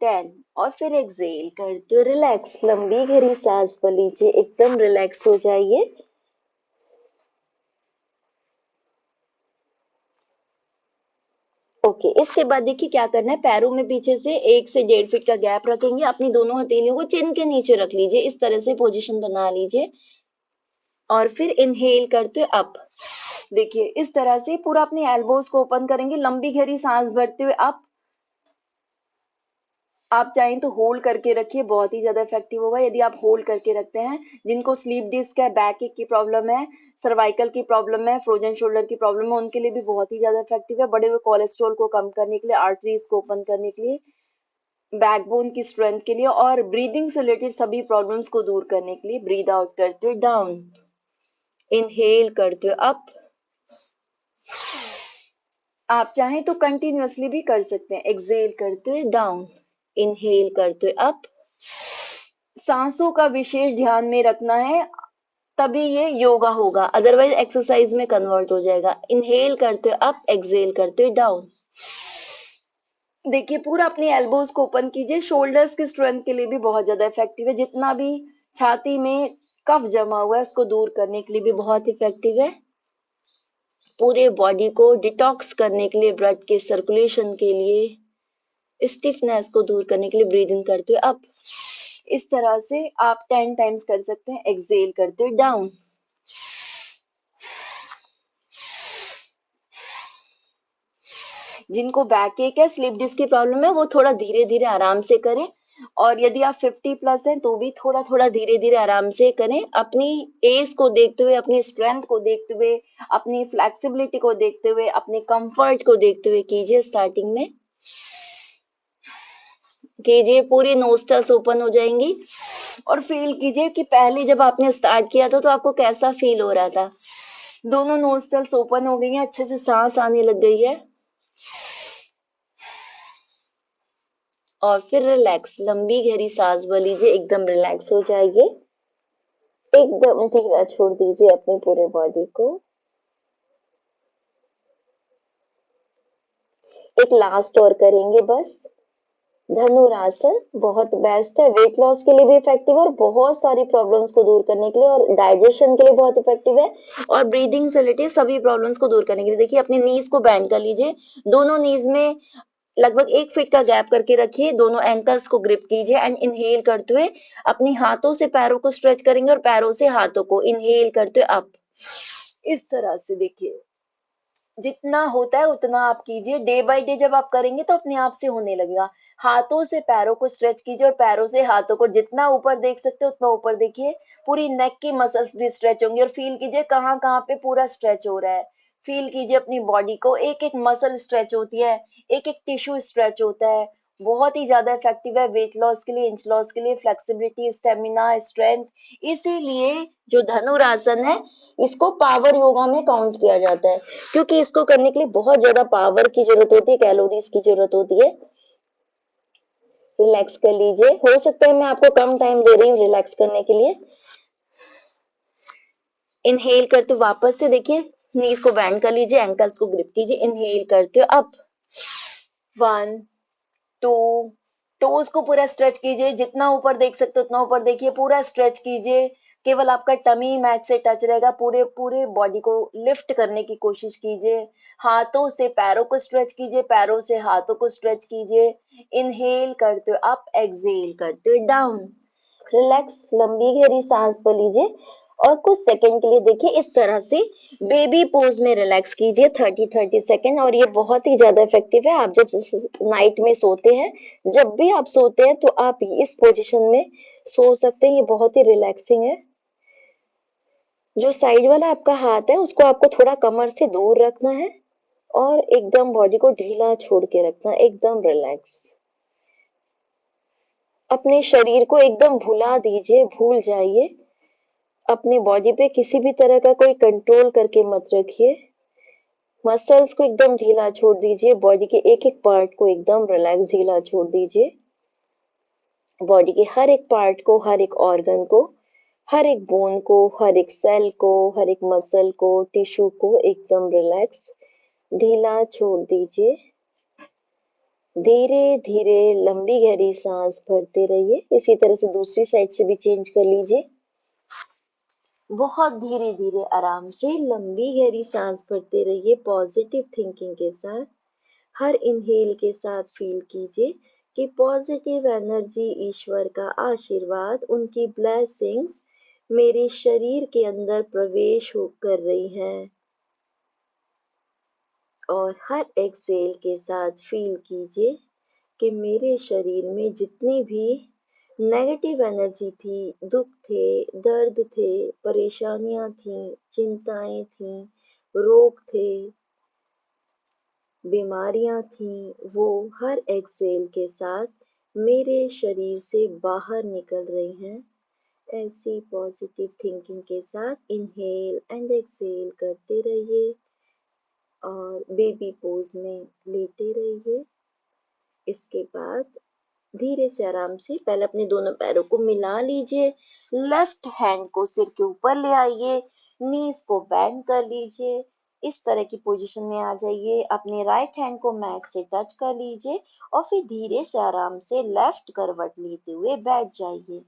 10, और फिर एक्सेल करते हुए रिलैक्स, लंबी गहरी सांस लीजिए, एकदम रिलैक्स हो जाइए। ओके, इसके बाद देखिए क्या करना है, पैरों में पीछे से 1 से 1.5 फीट का गैप रखेंगे, अपनी दोनों हथेलियों को चिन के नीचे रख लीजिए, इस तरह से पोजीशन बना लीजिए, और फिर इनहेल करते अप। देखिए इस तरह से पूरा अपने एल्बोज को ओपन करेंगे, लंबी गहरी सांस भरते हुए अप। आप चाहें तो होल्ड करके रखिए, बहुत ही ज्यादा इफेक्टिव होगा यदि आप होल्ड करके रखते हैं। जिनको स्लीप डिस्क है, बैक एक की प्रॉब्लम है, सर्वाइकल की प्रॉब्लम है, फ्रोजन शोल्डर की प्रॉब्लम है, उनके लिए भी बहुत ही ज्यादा इफेक्टिव है। बढ़े हुए कोलेस्ट्रॉल को कम करने के लिए, आर्टरीज को ओपन करने के लिए, बैकबोन की स्ट्रेंथ के लिए, और ब्रीदिंग से रिलेटेड सभी प्रॉब्लम्स को दूर करने के लिए। ब्रीद आउट करते हुए डाउन, इनहेल करते हुए अप। आप चाहें तो कंटिन्यूअसली भी कर सकते हैं। एक्सेल करते हुए डाउन, इनहेल करते हुए अप। सांसों का विशेष ध्यान में रखना है, तभी ये योगा होगा, अदरवाइज एक्सरसाइज में कन्वर्ट हो जाएगा। इनहेल करते हुए अप, एक्सेल करते हुए डाउन। देखिए पूरा अपने एल्बोज को ओपन कीजिए, शोल्डर्स की स्ट्रेंथ के लिए भी बहुत ज्यादा इफेक्टिव है। जितना भी छाती में कफ जमा हुआ है उसको दूर करने के लिए भी बहुत इफेक्टिव है। पूरे बॉडी को डिटॉक्स करने के लिए, ब्लड के सर्कुलेशन के लिए, स्टिफनेस को दूर करने के लिए ब्रीदिंग करते हुए अप। इस तरह से आप 10 टाइम्स कर सकते हैं। एक्सेल करते हुए डाउन, जिनको बैक एक है, स्लिप डिस्क की प्रॉब्लम है, वो थोड़ा धीरे धीरे आराम से करें, और यदि आप 50+ हैं तो भी थोड़ा थोड़ा धीरे धीरे आराम से करें। अपनी एज को देखते हुए, अपनी स्ट्रेंथ को देखते हुए, अपनी फ्लेक्सिबिलिटी को देखते हुए, अपने कंफर्ट को देखते हुए कीजिए। स्टार्टिंग में कीजिए, पूरी नोस्ट्रल्स ओपन हो जाएंगी, और फील कीजिए कि पहले जब आपने स्टार्ट किया था तो आपको कैसा फील हो रहा था। दोनों नोस्ट्रल्स ओपन हो गई हैं, अच्छे से सांस आने लग गई है, और फिर रिलैक्स, लंबी गहरी सांस लीजिए, एकदम रिलैक्स हो जाइए, एकदम ढीला छोड़ दीजिए अपनी पूरे बॉडी को। एक लास्ट और करेंगे बस। धनुरासन बहुत बेस्ट है, वेट लॉस के लिए भी इफेक्टिव है, और बहुत सारी प्रॉब्लम्स को दूर करने के लिए, और डाइजेशन के लिए बहुत इफेक्टिव है, और ब्रीदिंग से रिलेटेड सभी प्रॉब्लम्स को दूर करने के लिए। देखिए अपनी नीज को बैंड कर लीजिए, दोनों नीज में लगभग 1 फीट का गैप करके रखिए, दोनों एंकल्स को ग्रिप कीजिए, एंड इनहेल करते हुए अपने हाथों से पैरों को स्ट्रेच करेंगे, और पैरों से हाथों को इनहेल करते हुए अप। इस तरह से देखिए जितना होता है उतना आप कीजिए। डे बाय डे जब आप करेंगे तो अपने आप से होने लगेगा। हाथों से पैरों को स्ट्रेच कीजिए, और पैरों से हाथों को जितना ऊपर देख सकते हो उतना ऊपर देखिए। पूरी नेक की मसल्स भी स्ट्रेच होंगी, और फील कीजिए कहाँ कहाँ पे पूरा स्ट्रेच हो रहा है। फील कीजिए अपनी बॉडी को, एक एक मसल स्ट्रेच होती है, एक एक टिश्यू स्ट्रेच होता है। बहुत ही ज्यादा इफेक्टिव है वेट लॉस के लिए, इंच लॉस के लिए, फ्लेक्सिबिलिटी, स्टेमिना, स्ट्रेंथ। इसीलिए जो धनुरासन है इसको पावर योगा में काउंट किया जाता है, क्योंकि इसको करने के लिए बहुत ज्यादा पावर की जरूरत होती है, कैलोरीज की जरूरत होती है। रिलैक्स कर लीजिए, हो सकता है मैं आपको कम टाइम दे रही हूँ रिलैक्स करने के लिए, इनहेल करते हो वापस से देखिए, नीज को बैंड कर लीजिए, एंकल्स को ग्रिप कीजिए, इनहेल करते हो अप, 1 2, टोज को पूरा स्ट्रेच कीजिए, जितना ऊपर देख सकते हो उतना ऊपर देखिए, पूरा स्ट्रेच कीजिए, केवल आपका टमी मैट से टच रहेगा, पूरे पूरे बॉडी को लिफ्ट करने की कोशिश कीजिए, हाथों से पैरों को स्ट्रेच कीजिए, पैरों से हाथों को स्ट्रेच कीजिए, इनहेल करते हो अप, एक्सहेल करते हो डाउन, रिलैक्स, लंबी गहरी सांस पर लीजिए और कुछ सेकंड के लिए देखिए इस तरह से बेबी पोज में रिलैक्स कीजिए 30-30 सेकंड। और ये बहुत ही ज्यादा इफेक्टिव है। आप जब नाइट में सोते हैं, जब भी आप सोते हैं तो आप इस पोजीशन में सो सकते हैं, ये बहुत ही रिलैक्सिंग है। जो साइड वाला आपका हाथ है उसको आपको थोड़ा कमर से दूर रखना है और एकदम बॉडी को ढीला छोड़ के रखना है, एकदम रिलैक्स। अपने शरीर को एकदम भुला दीजिए, भूल जाइए, अपने बॉडी पे किसी भी तरह का कोई कंट्रोल करके मत रखिए। मसल्स को एकदम ढीला छोड़ दीजिए, बॉडी के एक एक पार्ट को एकदम रिलैक्स ढीला छोड़ दीजिए। बॉडी के हर एक पार्ट को, हर एक ऑर्गन को, हर एक बोन को, हर एक सेल को, हर एक मसल को, टिश्यू को एकदम रिलैक्स ढीला छोड़ दीजिए। धीरे धीरे लंबी गहरी सांस भरते रहिए। इसी तरह से दूसरी साइड से भी चेंज कर लीजिए। बहुत धीरे धीरे आराम से लंबी गहरी सांस भरते रहिए पॉजिटिव थिंकिंग के साथ। हर इनहेल के साथ फील कीजिए कि पॉजिटिव एनर्जी, ईश्वर का आशीर्वाद, उनकी ब्लेसिंग्स मेरे शरीर के अंदर प्रवेश हो कर रही हैं। और हर एक्सेल के साथ फील कीजिए कि मेरे शरीर में जितनी भी नेगेटिव एनर्जी थी, दुख थे, दर्द थे, परेशानियां थी, चिंताएं थी, रोग थे, बीमारियां थी, वो हर एक्सेल के साथ मेरे शरीर से बाहर निकल रही हैं। ऐसी पॉजिटिव थिंकिंग के साथ इनहेल एंड एक्सेल करते रहिए और बेबी पोज में लेटे रहिए। इसके बाद धीरे से आराम से पहले अपने दोनों पैरों को मिला लीजिए, लेफ्ट हैंड को सिर के ऊपर ले आइए, नीज को बेंड कर लीजिए, इस तरह की पोजीशन में आ जाइए। अपने राइट हैंड को मैट से टच कर लीजिए और फिर धीरे से आराम से लेफ्ट करवट लेते हुए बैठ जाइए।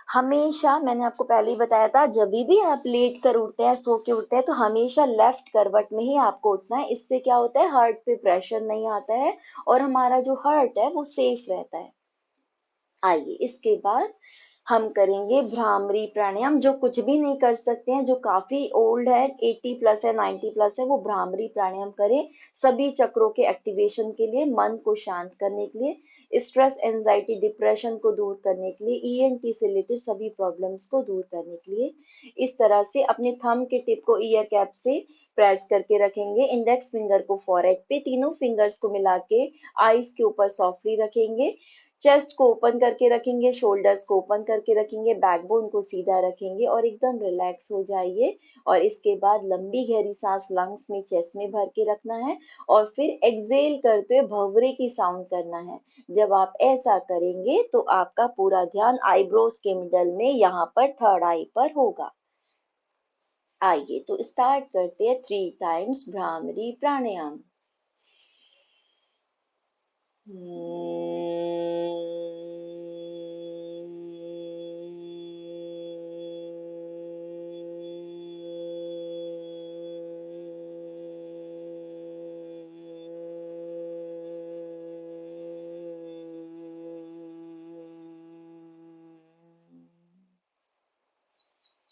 हमेशा, मैंने आपको पहले ही बताया था, जब भी आप लेट कर उठते हैं, सो के उठते हैं, तो हमेशा लेफ्ट करवट में ही आपको उठना है। इससे क्या होता है, हार्ट पे प्रेशर नहीं आता है और हमारा जो हार्ट है वो सेफ रहता है। आइए इसके बाद हम करेंगे भ्रामरी प्राणायाम। जो कुछ भी नहीं कर सकते हैं, जो काफी ओल्ड है, 80 प्लस है, 90 प्लस है, वो भ्रामरी प्राणायाम करें। सभी चक्रों के एक्टिवेशन के लिए, मन को शांत करने के लिए, स्ट्रेस, एंजाइटी, डिप्रेशन को दूर करने के लिए, ईएनटी से रिलेटेड सभी प्रॉब्लम्स को दूर करने के लिए। इस तरह से अपने थंब के टिप को ईयर कैप से प्रेस करके रखेंगे, इंडेक्स फिंगर को फॉरहेड पे, तीनों फिंगर्स को मिला के आईज के ऊपर सॉफ्टली रखेंगे, चेस्ट को ओपन करके रखेंगे, शोल्डर्स को ओपन करके रखेंगे, बैकबोन को सीधा रखेंगे और एकदम रिलैक्स हो जाइए। और इसके बाद लंबी गहरी सांस लंग्स में, चेस्ट में भर के रखना है और फिर एक्सेल करते हुए भंवरे की साउंड करना है। जब आप ऐसा करेंगे तो आपका पूरा ध्यान आईब्रोज के मिडल में, यहाँ पर थर्ड आई पर होगा। आइए तो स्टार्ट करते हैं 3 टाइम्स भ्रामरी प्राणायाम।